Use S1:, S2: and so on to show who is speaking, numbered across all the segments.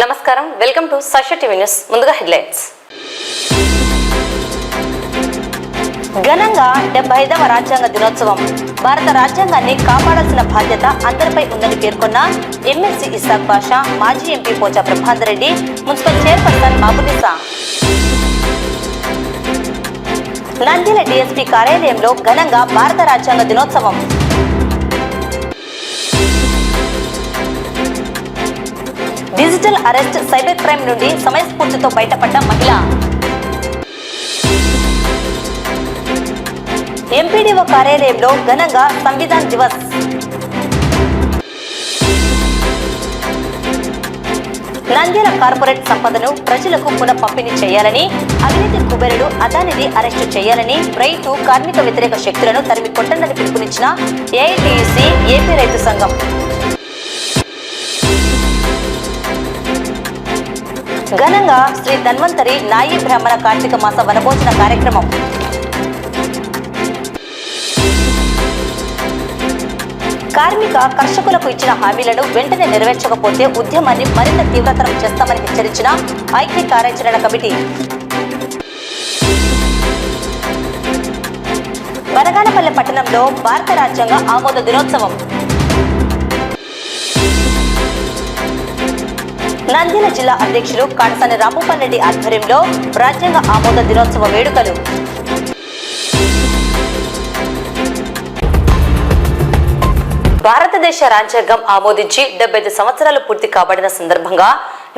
S1: నమస్కారం, welcome to Sakshi TV news. ముందుగా headlines. ఘనంగా 75వ రాజ్యాంగ దినోత్సవం. భారత రాజ్యాంగాన్ని కాపాడాల్సిన బాధ్యత అందరిపై ఉందని పేర్కొన్న ఎమ్మెల్సీ ఇసాక్ బాషా, మాజీ MP Pocha Prabhakar Reddy, municipal chairperson Mabunisa. Nandyal DSP కార్యాలయంలో ఘనంగా భారత రాజ్యాంగ దినోత్సవం. డిజిటల్ అరెస్ట్, సైబర్ క్రైమ్ నుండి సమయస్ఫూర్తితో బయటపడ్డ మహిళ. ఎంపీడీఓ కార్యాలయంలో ఘనంగా సంవిధాన్ దివస్. నంద్యాల కార్పొరేట్ సంపదను ప్రజలకు పునః పంపిణీ చేయాలని, అవినీతి కుబేరుడు అదానిని అరెస్టు చేయాలని, రైతు కార్మిక వ్యతిరేక శక్తులను తరిమి కొట్టండని పిలుపునిచ్చిన ఏఐటీయూసీ ఏపీ రైతు సంఘం. ఘనంగా శ్రీ ధన్వంతరి నాయి బ్రాహ్మణ కార్తీక మాస వనభోజన కార్యక్రమం. కార్మిక కర్షకులకు ఇచ్చిన హామీలను వెంటనే నెరవేర్చకపోతే ఉద్యమాన్ని మరింత తీవ్రతరం చేస్తామని హెచ్చరించిన ఐక్య కార్యాచరణ కమిటీ. బనగానపల్లె పట్టణంలో భారత రాజ్యాంగ ఆమోద దినోత్సవం. నంద్యాల జిల్లా అధ్యక్షులు కాటసాని రాంభూపాల్ రెడ్డి ఆధ్వర్యంలో రాజ్యాంగ ఆమోద దినోత్సవ వేడుకలు. భారతదేశ రాజ్యాంగం ఆమోదించి 75 సంవత్సరాలు పూర్తి కాబడిన సందర్భంగా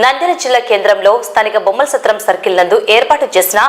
S1: నంద్యాల జిల్లా కేంద్రంలో స్థానిక బొమ్మల సత్రం సర్కిల్ నందు ఏర్పాటు చేసిన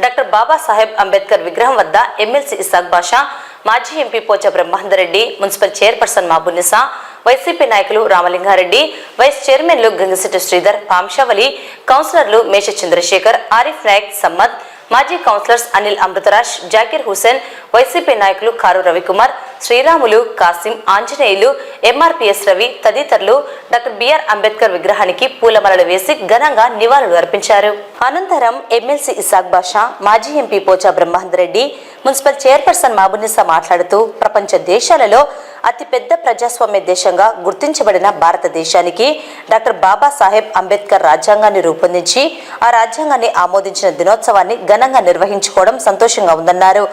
S1: డాక్టర్ బాబాసాహెబ్ అంబేద్కర్ విగ్రహం వద్ద ఎమ్మెల్సీ ఇసాక్ బాషా, మాజీ MP Pocha Prabhakar Reddy, municipal chairperson Mabunisa, YCP నాయకులు రామలింగారెడ్డి, వైస్ చైర్మన్లు గంగశెట్టి శ్రీధర్, పాంశావలి, కౌన్సిలర్లు మేష చంద్రశేఖర్, ఆరిఫ్ నాయక్, సమ్మద్, మాజీ కౌన్సిలర్స్ అనిల్ అమృతరాజ్, జాకీర్ హుసేన్, వైసీపీ నాయకులు కారు రవికుమార్, శ్రీరాములు, కాసిం, ఆంజనేయులు, ఎంఆర్పీఎస్ రవి తదితరులు డాక్టర్ బిఆర్ అంబేద్కర్ విగ్రహానికి పూలమాలలు వేసి ఘనంగా నివాళులు అర్పించారు. అనంతరం ఎమ్మెల్సీ ఇసాక్ బాషా, మాజీ MP Pocha Prabhakar Reddy, municipal chairperson Mabunisa మాట్లాడుతూ ప్రపంచ దేశాలలో అతిపెద్ద ప్రజాస్వామ్య దేశంగా గుర్తించబడిన భారతదేశానికి డాక్టర్ బాబాసాహెబ్ అంబేద్కర్ రాజ్యాంగాన్ని రూపొందించి ఆ రాజ్యాంగాన్ని ఆమోదించిన దినోత్సవాన్ని ఘనంగా నిర్వహించుకోవడం సంతోషంగా ఉందన్నారు.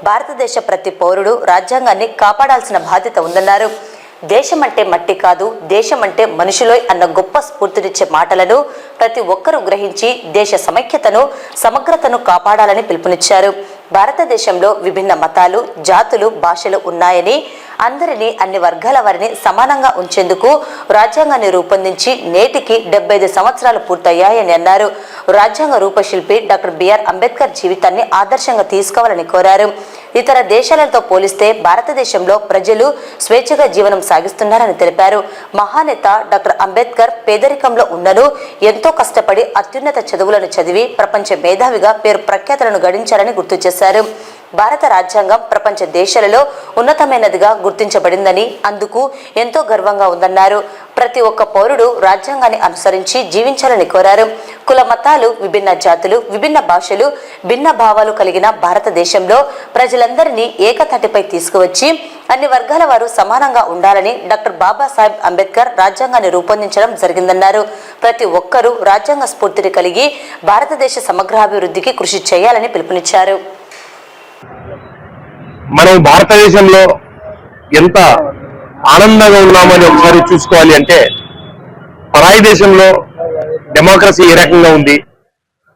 S1: భారతదేశ ప్రతి పౌరుడు రాజ్యాంగాన్ని కాపాడాల్సిన బాధ్యత ఉందన్నారు. దేశమంటే మట్టి కాదు, దేశమంటే మనుషులోయ్ అన్న గొప్ప స్ఫూర్తినిచ్చే మాటలను ప్రతి ఒక్కరూ గ్రహించి దేశ సమైక్యతను, సమగ్రతను కాపాడాలని పిలుపునిచ్చారు. భారతదేశంలో విభిన్న మతాలు, జాతులు, భాషలు ఉన్నాయని, అందరినీ, అన్ని వర్గాల వారిని సమానంగా ఉంచేందుకు రాజ్యాంగాన్ని రూపొందించి నేటికి 75 సంవత్సరాలు పూర్తయ్యాయని అన్నారు. రాజ్యాంగ రూపశిల్పి డాక్టర్ బిఆర్ అంబేద్కర్ జీవితాన్ని ఆదర్శంగా తీసుకోవాలని కోరారు. ఇతర దేశాలతో పోలిస్తే భారతదేశంలో ప్రజలు స్వేచ్ఛగా జీవనం సాగిస్తున్నారని తెలిపారు. మహానేత డాక్టర్ అంబేద్కర్ పేదరికంలో ఉన్నను ఎంతో కష్టపడి అత్యున్నత చదువులను చదివి ప్రపంచ మేధావిగా పేరు ప్రఖ్యాతులను గడించారని గుర్తు చేశారు. భారత రాజ్యాంగం ప్రపంచ దేశాలలో ఉన్నతమైనదిగా గుర్తించబడిందని, అందుకు ఎంతో గర్వంగా ఉందన్నారు. ప్రతి ఒక్క పౌరుడు రాజ్యాంగాన్ని అనుసరించి జీవించాలని కోరారు. కుల మతాలు, విభిన్న జాతులు, విభిన్న భాషలు, భిన్న భావాలు కలిగిన భారతదేశంలో ప్రజలందరినీ ఏకతాటిపై తీసుకువచ్చి అన్ని వర్గాల వారు సమానంగా ఉండాలని డాక్టర్ బాబాసాహెబ్ అంబేద్కర్ రాజ్యాంగాన్ని రూపొందించడం జరిగిందన్నారు. ప్రతి ఒక్కరూ రాజ్యాంగ స్ఫూర్తిని కలిగి భారతదేశ సమగ్రాభివృద్ధికి కృషి చేయాలని పిలుపునిచ్చారు.
S2: మనం భారతదేశంలో ఎంత ఆనందంగా ఉన్నామని ఒకసారి చూసుకోవాలి. అంటే పరాయి దేశంలో డెమోక్రసీ ఏ రకంగా ఉంది,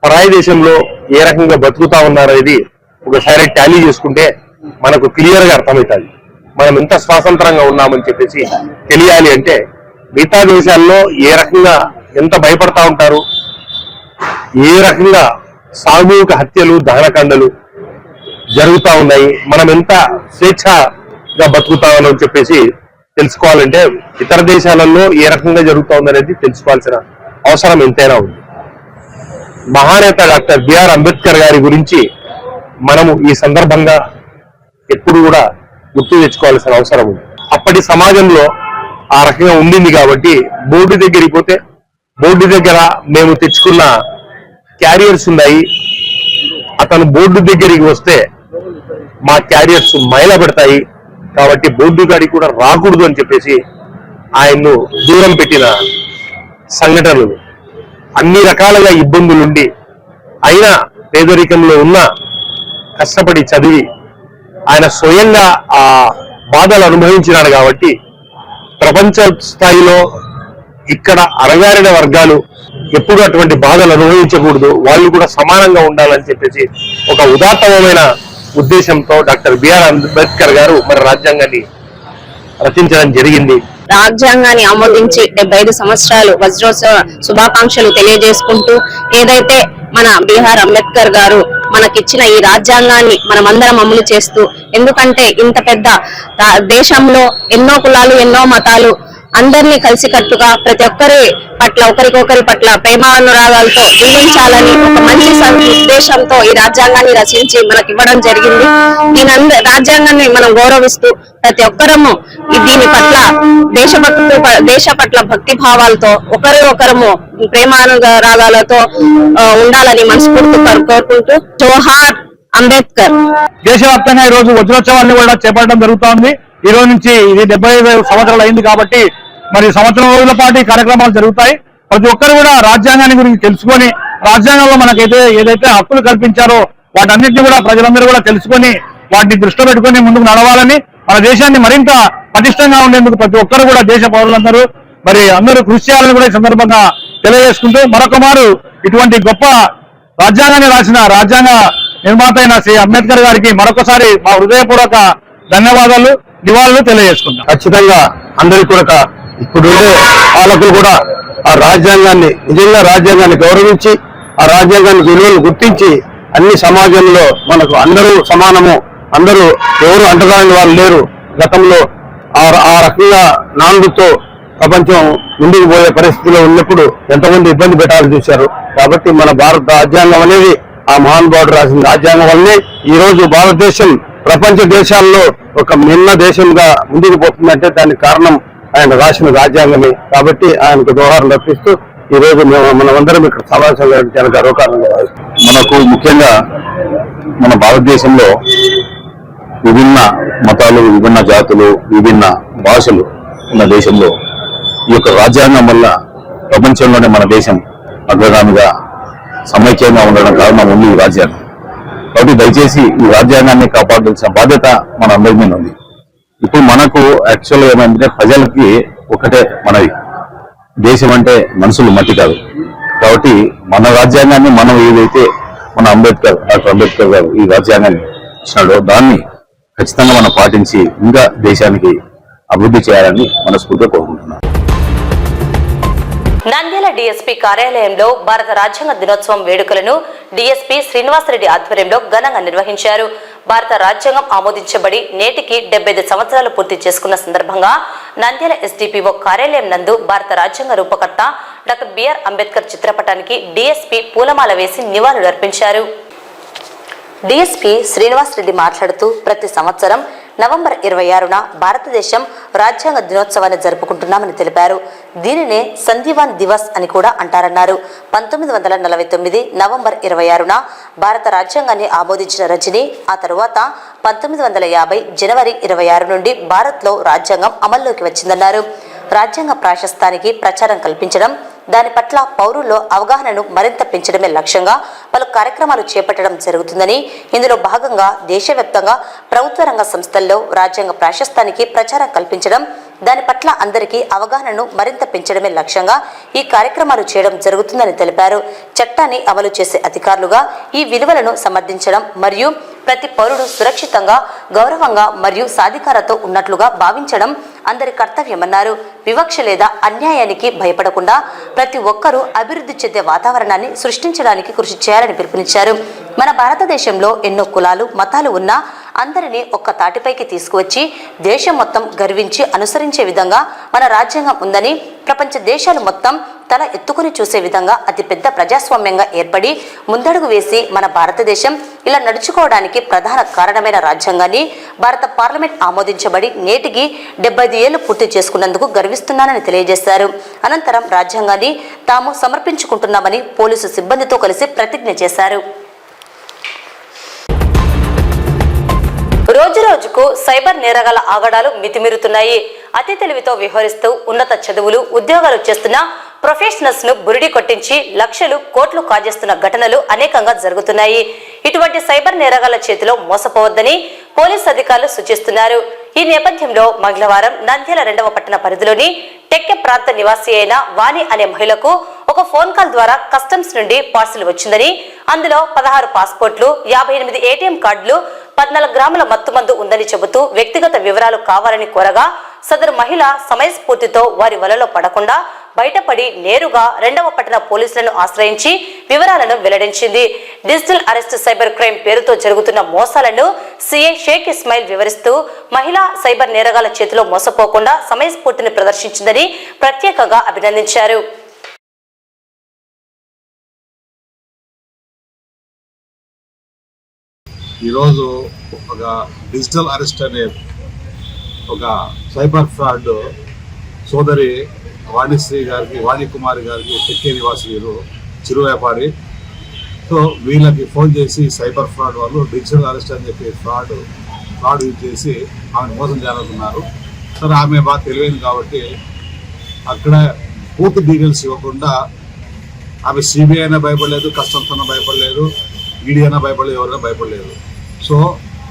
S2: పరాయి దేశంలో ఏ రకంగా బతుకుతా ఉన్నారనేది ఒకసారి టాలీ చేసుకుంటే మనకు క్లియర్ గా అర్థమవుతుంది. మనం ఎంత స్వాతంత్రంగా ఉన్నామని చెప్పేసి తెలియాలి. అంటే మిగతా దేశాల్లో ఏ రకంగా ఎంత భయపడతా ఉంటారు, ఏ రకంగా సామూహిక హత్యలు, దహనకాండలు జరుగుతూ ఉన్నాయి, మనం ఎంత స్వేచ్ఛగా బతుకుతామని చెప్పేసి తెలుసుకోవాలంటే ఇతర దేశాలలో ఏ రకంగా జరుగుతూ ఉందనేది తెలుసుకోవాల్సిన అవసరం ఎంతైనా ఉంది. మహానేత డాక్టర్ బిఆర్ అంబేద్కర్ గారి గురించి మనము ఈ సందర్భంగా ఎప్పుడు కూడా గుర్తు తెచ్చుకోవాల్సిన అవసరం ఉంది. అప్పటి సమాజంలో ఆ రకంగా ఉండింది కాబట్టి బోర్డు దగ్గరికి పోతే బోర్డు దగ్గర మేము తెచ్చుకున్న క్యారియర్స్ ఉన్నాయి, అతను బోర్డు దగ్గరికి వస్తే మా క్యారియర్స్ మైల పెడతాయి కాబట్టి బోర్డు గాడికి కూడా రాకూడదు అని చెప్పేసి ఆయన్ను దూరం పెట్టిన సంఘటనలు అన్ని రకాలుగా ఇబ్బందులుండి అయినా పేదరికంలో ఉన్న కష్టపడి చదివి ఆయన స్వయంగా ఆ బాధలు అనుభవించినాడు కాబట్టి ప్రపంచ స్థాయిలో ఇక్కడ అణగారిన వర్గాలు ఎప్పుడు అటువంటి బాధలు అనుభవించకూడదు, వాళ్ళు కూడా సమానంగా ఉండాలని చెప్పేసి ఒక ఉదాత్తమైన ఉద్దేశంతో డాక్టర్ బిఆర్ అంబేద్కర్ గారు మన రాజ్యాంగాన్ని రచించడం జరిగింది.
S3: రాజ్యాంగాన్ని ఆమోదించి 75 సంవత్సరాలు వజ్రోత్సవ శుభాకాంక్షలు తెలియజేసుకుంటూ ఏదైతే మన బిఆర్ అంబేద్కర్ గారు మనకిచ్చిన ఈ రాజ్యాంగాన్ని మనమందరం అమలు చేస్తూ, ఎందుకంటే ఇంత పెద్ద దేశంలో ఎన్నో కులాలు ఎన్నో మతాలు అందరినీ కలిసికట్టుగా ప్రతి ఒక్కరి పట్ల ఒకరికొకరి పట్ల ప్రేమానురాగాలతో జీవించాలని ఒక మంచి ఉద్దేశంతో ఈ రాజ్యాంగాన్ని రచించి మనకి ఇవ్వడం జరిగింది. రాజ్యాంగాన్ని మనం గౌరవిస్తూ ప్రతి ఒక్కరము దీని పట్ల దేశ పట్ల భక్తి భావాలతో ఒకరము ప్రేమానురాగాలతో ఉండాలని మనస్ఫూర్తిగా కోరుకుంటూ జోహార్ అంబేద్కర్.
S4: దేశవ్యాప్తంగా ఈ రోజు వజ్రోత్సవాన్ని కూడా చేపట్టడం జరుగుతోంది. ఈ రోజు నుంచి ఇది 75 సంవత్సరాలు అయింది కాబట్టి మరి సంవత్సరం రోజుల పాటు ఈ కార్యక్రమాలు జరుగుతాయి. ప్రతి ఒక్కరు కూడా రాజ్యాంగాన్ని గురించి తెలుసుకొని, రాజ్యాంగంలో మనకైతే ఏదైతే హక్కులు కల్పించారో వాటన్నిటిని కూడా ప్రజలందరూ కూడా తెలుసుకొని వాటిని దృష్టిలో పెట్టుకొని ముందుకు నడవాలని, మన దేశాన్ని మరింత పటిష్టంగా ఉండేందుకు ప్రతి ఒక్కరు కూడా దేశ పౌరులందరూ మరి అందరూ కృషి చేయాలని కూడా ఈ సందర్భంగా తెలియజేసుకుంటూ మరొక మారు ఇటువంటి గొప్ప రాజ్యాంగాన్ని రాసిన రాజ్యాంగ నిర్మాత అయిన శ్రీ అంబేద్కర్ గారికి మరొకసారి మా హృదయపూర్వక ధన్యవాదాలు, నివాళులు తెలియజేసుకుంటాం.
S2: ఖచ్చితంగా అందరికీ కూడా ఇప్పుడు పాలకులు కూడా ఆ రాజ్యాంగాన్ని నిజంగా రాజ్యాంగాన్ని గౌరవించి ఆ రాజ్యాంగాన్ని విలువలు గుర్తించి అన్ని సమాజంలో మనకు అందరూ సమానము, అందరూ ఎవరు అంటరాని వాళ్ళు లేరు. గతంలో ఆ రకంగా నాందుతో ప్రపంచం ముందుకు పోయే పరిస్థితిలో ఉన్నప్పుడు ఎంతమంది ఇబ్బంది పెట్టాలని చూశారు. కాబట్టి మన భారత రాజ్యాంగం అనేది ఆ మహానుభావుడు రాసిన రాజ్యాంగం వల్లనే ఈ రోజు భారతదేశం ప్రపంచ దేశాల్లో ఒక మిన్న దేశంగా ముందుకు పోతుందంటే దానికి కారణం ఆయన రాసిన రాజ్యాంగమే. కాబట్టి ఆయనకు దోహారం అర్పిస్తూ ఈ రోజు మనమందరం ఇక్కడ సమావేశంగా గర్వకారణంగా
S5: మనకు ముఖ్యంగా మన భారతదేశంలో విభిన్న మతాలు, విభిన్న జాతులు, విభిన్న భాషలు ఉన్న దేశంలో ఈ యొక్క రాజ్యాంగం వల్ల ప్రపంచంలోనే మన దేశం అగ్రగామిగా సమైక్యంగా ఉండడం కారణం ఉంది ఈ రాజ్యాంగం. కాబట్టి దయచేసి ఈ రాజ్యాంగాన్ని కాపాడాల్సిన బాధ్యత మన అందరి మీద ఉంది. ఇప్పుడు మనకు యాక్చువల్గా ఏమంటే ప్రజలకి ఒకటే మనది, దేశం అంటే మనుషులు మట్టి కాదు. కాబట్టి మన రాజ్యాంగాన్ని మనం ఏదైతే మన డాక్టర్ అంబేద్కర్ గారు ఈ రాజ్యాంగాన్ని ఇచ్చినాడో దాన్ని ఖచ్చితంగా మనం పాటించి ఇంకా దేశానికి అభివృద్ధి చేయాలని మనస్ఫూర్తిగా కోరుకుంటున్నాను.
S1: నంద్యాల డీఎస్పీ కార్యాలయంలో భారత రాజ్యాంగ దినోత్సవం వేడుకలను డీఎస్పీ శ్రీనివాసరెడ్డి ఆధ్వర్యంలో ఘనంగా నిర్వహించారు. భారత రాజ్యాంగం ఆమోదించబడి నేటికి 75 సంవత్సరాలు పూర్తి చేసుకున్న సందర్భంగా నంద్యాల ఎస్డిపిఓ కార్యాలయం నందు భారత రాజ్యాంగ రూపకర్త డాక్టర్ బిఆర్ అంబేద్కర్ చిత్రపటానికి డీఎస్పీ పూలమాల వేసి నివాళులు అర్పించారు. డీఎస్పీ శ్రీనివాసరెడ్డి మాట్లాడుతూ ప్రతి సంవత్సరం నవంబర్ 26న భారతదేశం రాజ్యాంగ దినోత్సవాన్ని జరుపుకుంటున్నామని తెలిపారు. దీనినే సంధివాన్ దివస్ అని కూడా అంటారన్నారు. 1949 నవంబర్ 26న భారత రాజ్యాంగాన్ని ఆమోదించిన రజని ఆ తరువాత 1950 జనవరి 26 నుండి భారత్లో రాజ్యాంగం అమల్లోకి వచ్చిందన్నారు. రాజ్యాంగ ప్రాశస్త్యానికి ప్రచారం కల్పించడం, దాని పట్ల పౌరుల్లో అవగాహనను మరింత పెంచడమే లక్ష్యంగా పలు కార్యక్రమాలు చేపట్టడం జరుగుతుందని, ఇందులో భాగంగా దేశవ్యాప్తంగా ప్రభుత్వ రంగ సంస్థల్లో రాజ్యాంగ ప్రాశస్త్యానికి ప్రచారం కల్పించడం, దాని పట్ల అందరికీ అవగాహనను మరింత పెంచడమే లక్ష్యంగా ఈ కార్యక్రమాలు చేయడం జరుగుతుందని తెలిపారు. చట్టాన్ని అమలు చేసే అధికారులుగా ఈ విలువలను సమర్థించడం మరియు ప్రతి పౌరుడు సురక్షితంగా, గౌరవంగా మరియు సాధికారతో ఉన్నట్లుగా భావించడం అందరి కర్తవ్యమన్నారు. వివక్ష లేదా అన్యాయానికి భయపడకుండా ప్రతి ఒక్కరూ అభివృద్ధి చెందే వాతావరణాన్ని సృష్టించడానికి కృషి చేయాలని పిలుపునిచ్చారు. మన భారతదేశంలో ఎన్నో కులాలు, మతాలు ఉన్నా అందరినీ ఒక్క తాటిపైకి తీసుకువచ్చి దేశం మొత్తం గర్వించి అనుసరించే విధంగా మన రాజ్యాంగం ఉందని, ప్రపంచ దేశాలు మొత్తం తల ఎత్తుకుని చూసే విధంగా అతిపెద్ద ప్రజాస్వామ్యంగా ఏర్పడి ముందడుగు వేసి మన భారతదేశం ఇలా నడుచుకోవడానికి ప్రధాన కారణమైన రాజ్యాంగాన్ని భారత పార్లమెంట్ ఆమోదించబడి నేటికి 75 ఏళ్లు పూర్తి చేసుకున్నందుకు గర్విస్తున్నానని తెలియజేశారు. అనంతరం రాజ్యాంగాన్ని తాము సమర్పించుకుంటున్నామని పోలీసు సిబ్బందితో కలిసి ప్రతిజ్ఞ చేశారు. రోజురోజుకు సైబర్ నేరగాళ్ల ఆగడాలు మితిమీరుతున్నాయి. అతి తెలివితో వ్యవహరిస్తూ ఉన్నత చదువులు, ఉద్యోగాలు చేస్తున్న ప్రొఫెషనల్స్ ను బురిడి కొట్టించి లక్షలు కోట్లు కాజేస్తున్న ఘటనలు అనేకంగా జరుగుతున్నాయి. ఇటువంటి సైబర్ నేరగాళ్ల చేతిలో మోసపోవద్దని పోలీస్ అధికారులు సూచిస్తున్నారు. ఈ నేపథ్యంలో మంగళవారం నంద్యాల 2వ పట్టణ పరిధిలోని టెక్కె ప్రాంత నివాసి అయిన వాణి అనే మహిళకు ఒక ఫోన్ కాల్ ద్వారా కస్టమ్స్ నుండి పార్సిల్ వచ్చిందని, అందులో 16 పాస్పోర్ట్లు, 58 ఏటీఎం కార్డులు, 14 గ్రాముల మత్తుమందు ఉందని చెబుతూ వ్యక్తిగత వివరాలు కావాలని కోరగా సదరు మహిళ సమయస్ఫూర్తితో వారి వలలో పడకుండా బయటపడి నేరుగా 2వ పట్టణ పోలీసులను ఆశ్రయించి వివరాలను వెల్లడించింది. డిజిటల్ అరెస్ట్ సైబర్ క్రైమ్ పేరుతో జరుగుతున్న మోసాలను సీఐ షేక్ ఇస్మాయిల్ వివరిస్తూ మహిళ సైబర్ నేరగాళ్ల చేతిలో మోసపోకుండా సమయస్ఫూర్తిని ప్రదర్శించిందని ప్రత్యేకంగా అభినందించారు.
S6: ఈరోజు ఒక డిజిటల్ అరెస్ట్ అనే ఒక సైబర్ ఫ్రాడ్ సోదరి వాణిశ్రీ గారికి, వాణికుమారి గారికి టెక్కే నివాసి వీరు చిరు వ్యాపారి. సో వీళ్ళకి ఫోన్ చేసి సైబర్ ఫ్రాడ్ వాళ్ళు డిజిటల్ అరెస్ట్ అని చెప్పి ఫ్రాడ్ యూజ్ చేసి ఆమెను మోసం చేయాలనుకున్నారు. సరే ఆమె బాగా తెలివైంది కాబట్టి అక్కడ పూర్తి డీటెయిల్స్ ఇవ్వకుండా ఆమె సిబిఐ అయినా భయపడలేదు, కస్టమ్స్ అయినా భయపడలేదు, ఈడీ అయినా భయపడలేదు, ఎవరైనా భయపడలేదు. సో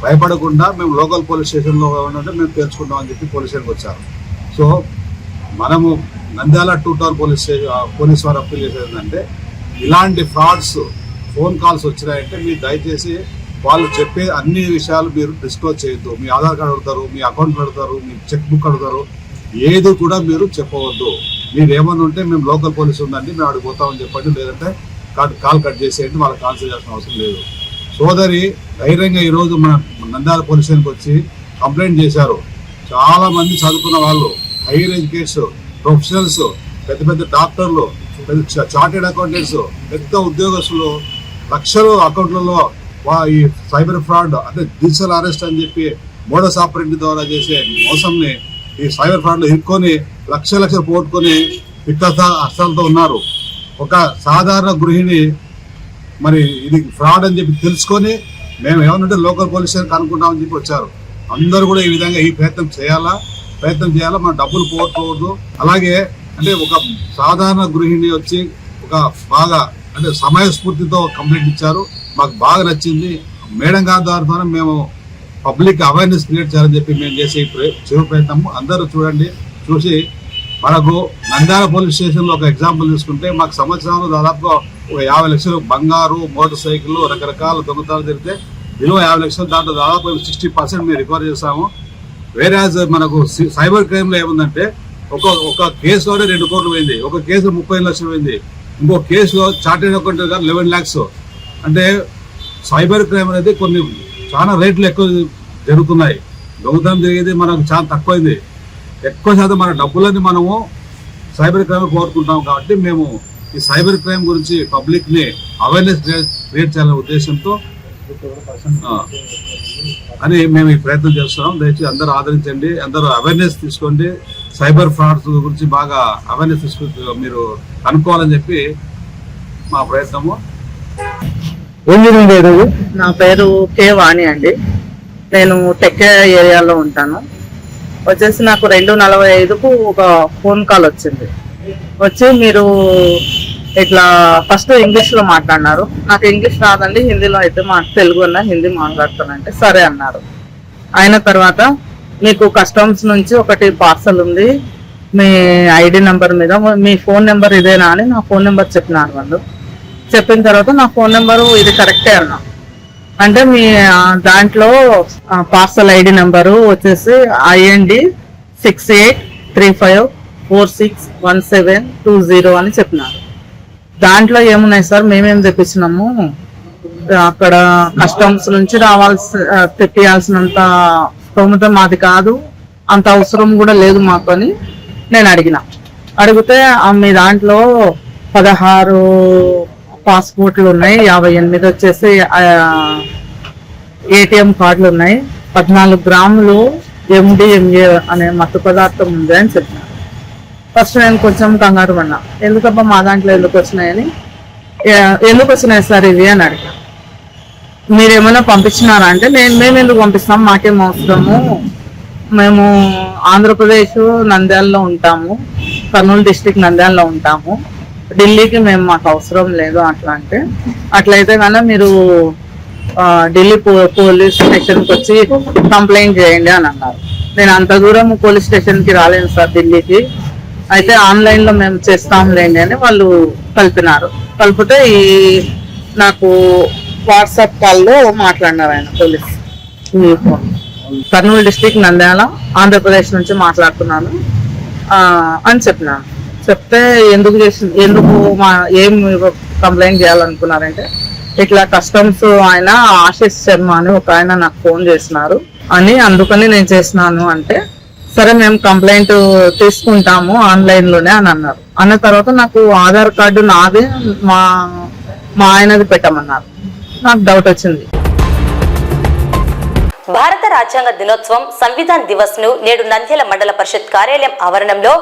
S6: భయపడకుండా మేము లోకల్ పోలీస్ స్టేషన్లో ఉంటే మేము తెలుసుకుంటామని చెప్పి పోలీస్ స్టేషన్కి వచ్చారు. సో మనము నంద్యాల 2 టౌన్ పోలీస్ వారు అప్పీల్ చేసేది ఏంటంటే, ఇలాంటి ఫ్రాడ్స్ ఫోన్ కాల్స్ వచ్చినాయంటే మీరు దయచేసి వాళ్ళు చెప్పే అన్ని విషయాలు మీరు డిస్క్లోజ్ చేయొద్దు. మీ ఆధార్ కార్డు అడుగుతారు, మీ అకౌంట్ అడుగుతారు, మీ చెక్ బుక్ అడుగుతారు, ఏది కూడా మీరు చెప్పవద్దు. మీరు ఏమన్నా ఉంటే మేము లోకల్ పోలీసు ఉందండి, మేము అడిగిపోతామని చెప్పండి, లేదంటే కాల్ కట్ చేసేయండి, వాళ్ళకి కాన్సల్ చేయాల్సిన అవసరం లేదు. సోదరి ధైర్యంగా ఈరోజు మన నంద్యాల పోలీస్ స్టేషన్కి వచ్చి కంప్లైంట్ చేశారు. చాలా మంది చదువుకున్న వాళ్ళు, హైయర్ ఎడ్యుకేషన్ ప్రొఫెషనల్స్, పెద్ద పెద్ద డాక్టర్లు, చార్టెడ్ అకౌంటెంట్స్, పెద్ద ఉద్యోగస్తులు లక్షలు అకౌంట్లలో ఈ సైబర్ ఫ్రాడ్ అంటే డిజిటల్ అరెస్ట్ అని చెప్పి మోడస్ ఆపరేండి ద్వారా చేసే మోసంని ఈ సైబర్ ఫ్రాడ్లో ఇరుక్కొని లక్షలు పోగొట్టుకొని అర్థాలతో ఉన్నారు. ఒక సాధారణ గృహిణి మరి ఇది ఫ్రాడ్ అని చెప్పి తెలుసుకొని మేము ఏమన్నంటే లోకల్ పోలీస్ స్టేషన్ కనుక్కుంటామని చెప్పి వచ్చారు. అందరూ కూడా ఈ విధంగా ఈ ప్రయత్నం చేయాలా, మన డబ్బులు పోగొట్టుకోవద్దు. అలాగే అంటే ఒక సాధారణ గృహిణి వచ్చి ఒక బాగా అంటే సమయస్ఫూర్తితో కంప్లైంట్ ఇచ్చారు, మాకు బాగా నచ్చింది. మేడం గారి ద్వారా మేము పబ్లిక్ అవేర్నెస్ క్రియేట్ చేయాలని చెప్పి మేము చేసే చిరు ప్రయత్నము అందరూ చూడండి. చూసి మనకు నంద్యాల పోలీస్ స్టేషన్లో ఒక ఎగ్జాంపుల్ తీసుకుంటే మాకు సంవత్సరంలో దాదాపుగా ఒక 50 లక్షలు బంగారు, మోటార్ సైకిల్, రకరకాల దొంగతనాలు జరిగితే విలువ 50 లక్షలు, దాంట్లో దాదాపు 60% మేము రికవర్ చేస్తాము. వేరే మనకు సైబర్ క్రైమ్లో ఏముందంటే ఒక కేసులోనే 2 కోట్లు పోయింది, ఒక కేసు 35 లక్షలు పోయింది, ఇంకో కేసులో చార్టెడ్ అకౌంట్ 11 lakhs. అంటే సైబర్ క్రైమ్ అనేది కొన్ని చాలా రేట్లు ఎక్కువ జరుగుతున్నాయి. దొంగతనం జరిగేది మనకు చాలా తక్కువైంది. ఎక్కువ శాతం మన డబ్బులని మనము సైబర్ క్రైమ్ కోరుకుంటాం. కాబట్టి మేము ఈ సైబర్ క్రైమ్ గురించి పబ్లిక్ ని అవేర్నెస్ క్రియేట్ చేయాలనే ఉద్దేశంతో అని మేము ఈ ప్రయత్నం చేస్తున్నాం. దయచేసి అందరూ ఆదరించండి, అందరూ అవేర్నెస్ తీసుకోండి. సైబర్ ఫ్రాడ్స్ గురించి బాగా అవేర్నెస్ తీసుకు మీరు కనుక్కోవాలని చెప్పి మా ప్రయత్నము.
S7: నా పేరు కే వాణి అండి. నేను టెక్కే ఏరియాలో ఉంటాను. వచ్చేసి నాకు 2:45కు ఒక ఫోన్ కాల్ వచ్చింది. వచ్చి మీరు ఇట్లా ఫస్ట్ ఇంగ్లీష్లో మాట్లాడినారు. నాకు ఇంగ్లీష్ రాదండి, హిందీలో అయితే తెలుగు అన్నా హిందీ మాట్లాడుతానంటే సరే అన్నారు. అయిన తర్వాత మీకు కస్టమ్స్ నుంచి ఒకటి పార్సల్ ఉంది, మీ ఐడి నెంబర్ మీద, మీ ఫోన్ నెంబర్ ఇదేనా అని నా ఫోన్ నెంబర్ చెప్పినారు వాళ్ళు. చెప్పిన తర్వాత నా ఫోన్ నెంబరు ఇది కరెక్టే అన్నా. అంటే మీ దాంట్లో పార్సల్ ఐడి నెంబరు వచ్చేసి IND 6835461720 అని చెప్పినారు. దాంట్లో ఏమున్నాయి సార్, మేమేం తెప్పించినాము, అక్కడ కస్టమ్స్ నుంచి తెప్పియాల్సినంత స్తోమత మాది కాదు, అంత అవసరం కూడా లేదు మాకు అని నేను అడిగితే మీ దాంట్లో 16 పాస్పోర్ట్లు ఉన్నాయి, 58 వచ్చేసి ATM కార్డులు ఉన్నాయి, 14 గ్రాములు MDMA అనే మత్తు పదార్థం ఉంది అని చెప్పినారు. ఫస్ట్ నేను కొంచెం కంగారు పడినా, ఎందుకబ్బా మా దాంట్లో ఎందుకు వచ్చినాయని. ఎందుకు వచ్చినాయి సార్ ఇవి అని అడిగా. మీరేమైనా పంపించినారా అంటే మేము ఎందుకు పంపిస్తాం, మాకేం అవసరము, మేము ఆంధ్రప్రదేశ్ నంద్యాలలో ఉంటాము, కర్నూలు డిస్టిక్ నంద్యాలలో ఉంటాము, ఢిల్లీకి మాకు అవసరం లేదు అట్లా అంటే, అట్లయితే కన్నా మీరు ఢిల్లీ పోలీస్ స్టేషన్కి వచ్చి కంప్లైంట్ చేయండి అని అన్నారు. నేను అంత దూరం పోలీస్ స్టేషన్కి రాలేను సార్ ఢిల్లీకి, అయితే ఆన్లైన్లో మేము చేస్తాంలేండి అని వాళ్ళు కలిపినారు. కలిపితే నాకు వాట్సాప్ కాల్లో మాట్లాడినారు ఆయన పోలీస్. కర్నూలు డిస్టిక్ నంద్యాల ఆంధ్రప్రదేశ్ నుంచి మాట్లాడుతున్నాను అని చెప్పినాను. చెప్తే ఎందుకు ఏం కంప్లైంట్ చేయాలనుకున్నారంటే, ఇట్లా కస్టమ్స్ ఆయన ఆశిష్ శర్మ అని ఒక ఆయన నాకు ఫోన్ చేసినారు అని, అందుకని నేను చేసినాను అంటే, సరే మేము కంప్లైంట్ తీసుకుంటాము ఆన్లైన్లోనే అని అన్నారు. అన్న తర్వాత నాకు ఆధార్ కార్డు నాది మా ఆయనది పెట్టమన్నారు. నాకు డౌట్ వచ్చింది.
S1: భారత రాజ్యాంగ దినోత్సవం సంవిధాన్ దివస్ ను నేడు నంద్యాల మండల పరిషత్ కార్యాలయం ఆవరణంలో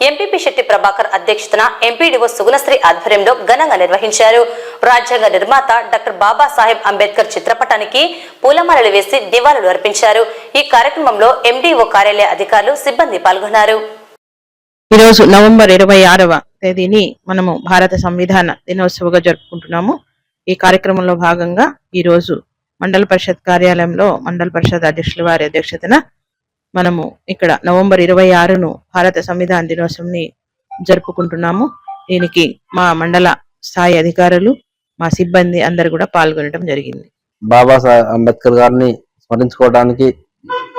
S1: ఎంపీపీ శెట్టి ప్రభాకర్ అధ్యక్షతన ఎంపీడీఓ సుగుణశ్రీ ఆధ్వర్యంలో ఘనంగా నిర్వహించారు. రాజ్యాంగ నిర్మాత డాక్టర్ బాబాసాహెబ్ అంబేద్కర్ చిత్రపటానికి పూలమాలలు వేసి నివాళులు అర్పించారు. ఈ కార్యక్రమంలో ఎండీఓ కార్యాలయ అధికారులు, సిబ్బంది పాల్గొన్నారు.
S8: ఈరోజు నవంబర్ 26వ తేదీని మనము భారత సంవిధాన దినోత్సవంగా జరుపుకుంటున్నాము. ఈ కార్యక్రమంలో భాగంగా ఈరోజు మండల పరిషత్ కార్యాలయంలో మండల పరిషత్ అధ్యక్షుల వారి అధ్యక్షతన మనము ఇక్కడ నవంబర్ 26ను భారత సంవిధాన దినోత్సవంని జరుపుకుంటున్నాము. దీనికి మా మండల స్థాయి అధికారులు, మా సిబ్బంది అందరు కూడా పాల్గొనడం జరిగింది.
S9: బాబాసాహెబ్ అంబేద్కర్ గారిని స్మరించుకోవడానికి,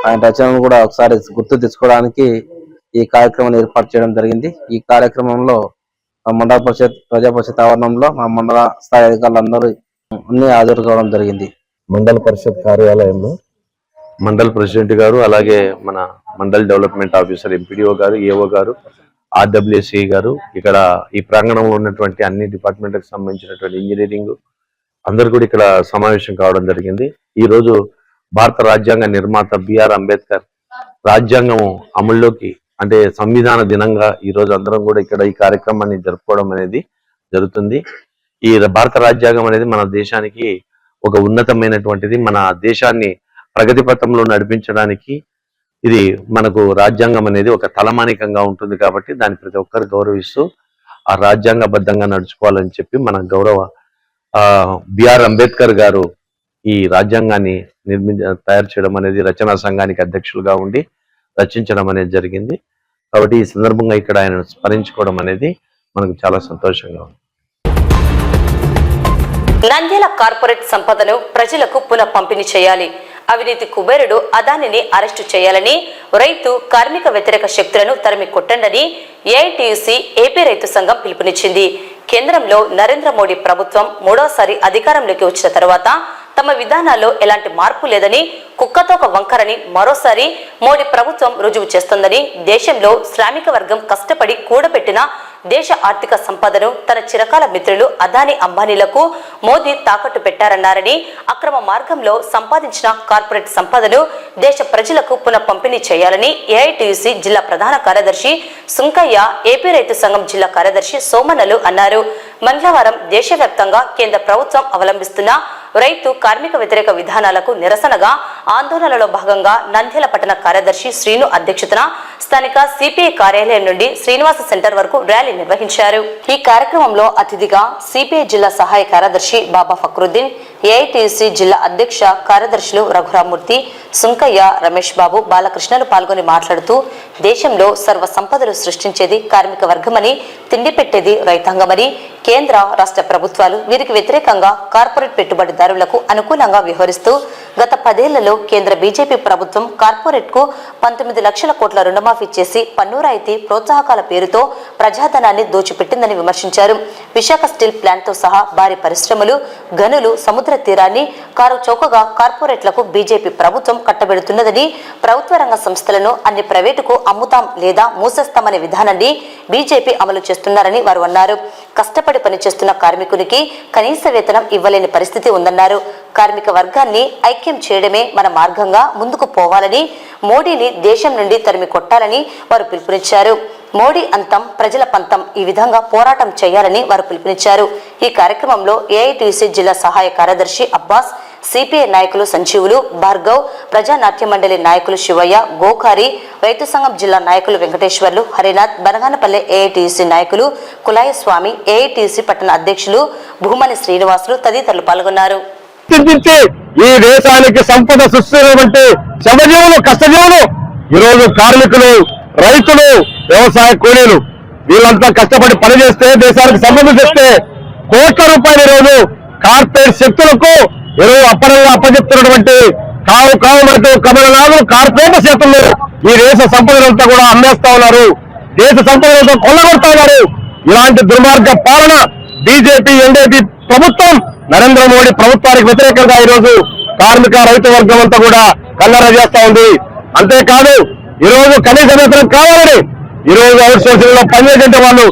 S9: ఆయన రచనను కూడా ఒకసారి గుర్తు తెచ్చుకోవడానికి ఈ కార్యక్రమాన్ని ఏర్పాటు చేయడం జరిగింది. ఈ కార్యక్రమంలో మండల పరిషత్ ప్రజా పరిషత్ ఆవరణంలో మా మండల స్థాయి అధికారులు అందరూ అన్ని హాజరు కావడం జరిగింది.
S5: మండల పరిషత్ కార్యాలయంలో మండల్ ప్రెసిడెంట్ గారు, అలాగే మన మండల్ డెవలప్మెంట్ ఆఫీసర్ ఎంపీడీఓ గారు, ఏఓ గారు, ఆర్డబ్ల్యూఎస్సీ గారు, ఇక్కడ ఈ ప్రాంగణంలో ఉన్నటువంటి అన్ని డిపార్ట్మెంట్లకు సంబంధించినటువంటి ఇంజనీరింగ్ అందరు కూడా ఇక్కడ సమావేశం కావడం జరిగింది. ఈ రోజు భారత రాజ్యాంగ నిర్మాత బిఆర్ అంబేద్కర్ రాజ్యాంగం అమల్లోకి అంటే సంవిధాన దినంగా ఈ రోజు అందరం కూడా ఇక్కడ ఈ కార్యక్రమాన్ని జరుపుకోవడం అనేది జరుగుతుంది. ఈ భారత రాజ్యాంగం అనేది మన దేశానికి ఒక ఉన్నతమైనటువంటిది. మన దేశాన్ని ప్రగతి పథంలో నడిపించడానికి ఇది మనకు రాజ్యాంగం అనేది ఒక తలమానికంగా ఉంటుంది. కాబట్టి దాన్ని ప్రతి ఒక్కరు గౌరవిస్తూ ఆ రాజ్యాంగబద్ధంగా నడుచుకోవాలని చెప్పి మన గౌరవ బిఆర్ అంబేద్కర్ గారు ఈ రాజ్యాంగాన్ని తయారు చేయడం అనేది రచనా సంఘానికి అధ్యక్షులుగా ఉండి రచించడం అనేది జరిగింది. కాబట్టి ఈ సందర్భంగా ఇక్కడ ఆయన స్మరించుకోవడం అనేది మనకు చాలా సంతోషంగా ఉంది.
S1: నంద్యాల కార్పొరేట్ సంపదను ప్రజలకు పునః పంపిణీ చేయాలి. అవినీతి కుబేరుడు అదానిని అరెస్టు చేయాలని, రైతు కార్మిక వ్యతిరేక శక్తులను తరిమి కొట్టండని ఏఐటీయూసీ ఏపీ రైతు సంఘం పిలుపునిచ్చింది. కేంద్రంలో నరేంద్ర మోడీ ప్రభుత్వం మూడోసారి అధికారంలోకి వచ్చిన తర్వాత తమ విధానాల్లో ఎలాంటి మార్పు లేదని, కుక్కతోక వంకరని మరోసారి మోడీ ప్రభుత్వం రుజువు చేస్తుందని, దేశంలో శ్రామిక వర్గం కష్టపడి కూడబెట్టిన దేశ ఆర్థిక సంపదను తన చిరకాల మిత్రులు అదానీ అంబానీలకు మోదీ తాకట్టు పెట్టారన్నారని, అక్రమ మార్గంలో సంపాదించిన కార్పొరేట్ సంపదను దేశ ప్రజలకు పునః పంపిణీ చేయాలని ఏఐటీయూసీ జిల్లా ప్రధాన కార్యదర్శి సుంకయ్య, ఏపీ రైతు సంఘం జిల్లా కార్యదర్శి సోమన్నలు అన్నారు. మంగళవారం దేశవ్యాప్తంగా కేంద్ర ప్రభుత్వం అవలంబిస్తున్న రైతు కార్మిక వ్యతిరేక విధానాలకు నిరసనగా ఆందోళనలో భాగంగా నంద్యాల పట్టణ కార్యదర్శి శ్రీను అధ్యక్షతన స్థానిక సిపిఐ కార్యాలయం నుండి శ్రీనివాస సెంటర్ వరకు ర్యాలీ నిర్వహించారు. ఈ కార్యక్రమంలో అతిథిగా సిపిఐ జిల్లా సహాయ కార్యదర్శి బాబా ఫక్రుద్దీన్, ఏఐటీసీ జిల్లా అధ్యక్ష కార్యదర్శులు రఘురామూర్తి, సుంకయ్య, రమేష్ బాబు, బాలకృష్ణలు పాల్గొని మాట్లాడుతూ, దేశంలో సర్వ సంపదలు సృష్టించేది కార్మిక వర్గమని, తిండి పెట్టేది రైతాంగమని, కేంద్ర రాష్ట్ర ప్రభుత్వాలు వీరికి వ్యతిరేకంగా కార్పొరేట్ పెట్టుబడిదారులకు అనుకూలంగా వ్యవహరిస్తూ గత 10 ఏళ్లలో కేంద్ర బీజేపీ ప్రభుత్వం కార్పొరేట్ కు 19 లక్షల కోట్ల రుణమాఫీ చేసి పన్ను రాయితీ ప్రోత్సాహకాల పేరుతో ప్రజాధనాన్ని దోచిపెట్టిందని విమర్శించారు. విశాఖ స్టీల్ ప్లాంట్ తో సహా భారీ పరిశ్రమలు, గనులు, సముద్ర తీరాన్ని కారు చౌకగా కార్పొరేట్లకు బీజేపీ ప్రభుత్వం కట్టబెడుతున్నదని, ప్రభుత్వ రంగ సంస్థలను అన్ని ప్రైవేటుకు అమ్ముతాం లేదా మూసేస్తామనే విధానాన్ని బీజేపీ అమలు చేస్తున్నారని వారు అన్నారు. కష్టపడి పనిచేస్తున్న కార్మికునికి కనీస వేతనం ఇవ్వలేని పరిస్థితి ఉందన్నారు. కార్మిక వర్గాన్ని ఐక్యం చేయడమే మన మార్గంగా ముందుకు పోవాలని, మోడీని దేశం నుండి తరిమి కొట్టాలని వారు పిలుపునిచ్చారు. మోడీ అంతం ప్రజల పంతం, ఈ విధంగా పోరాటం చేయాలని వారు పిలుపునిచ్చారు. ఈ కార్యక్రమంలో ఏఐటీయూసీ జిల్లా సహాయ కార్యదర్శి అబ్బాస్, సిపిఐ నాయకులు సంజీవులు, భార్గవ్, ప్రజానాట్య మండలి నాయకులు శివయ్య, గోకారి, రైతు సంఘం జిల్లా నాయకులు వెంకటేశ్వర్లు, హరినాథ్, బనగానపల్లె ఏఐటీసీ నాయకులు కులాయస్వామి, ఏఐటీసీ పట్టణ అధ్యక్షులు భూమని శ్రీనివాసులు తదితరులు పాల్గొన్నారు.
S2: ఈ దేశానికి సంపద సృష్టించినటువంటి శ్రమజీవులు, కష్టజీవులు, ఈరోజు కార్మికులు, రైతులు, వ్యవసాయ కూలీలు వీళ్ళంతా కష్టపడి పనిచేస్తే దేశానికి సంపద తెస్తే కోట్ల రూపాయలు ఈరోజు కార్పొరేట్ శక్తులకు ఈరోజు అప్పనంగా అప్పచెప్తున్నటువంటి కావుమంటూ కమలనాథులు కార్పొరేట్ చేతుల్లో ఈ దేశ సంపదలంతా కూడా అమ్మేస్తా ఉన్నారు, దేశ సంపదలతో కొల్లగొడతా ఉన్నారు. ఇలాంటి దుర్మార్గ పాలన బీజేపీ ఎన్డీపీ ప్రభుత్వం, నరేంద్ర మోడీ ప్రభుత్వానికి వ్యతిరేకంగా ఈరోజు కార్మిక రైతు వర్గం అంతా కూడా కల్లర చేస్తా ఉంది. అంతేకాదు ఈరోజు కనీస వేతనం కావాలని ఈరోజు అవుట్ సోర్సింగ్ లో పనిచేసే వాళ్ళు,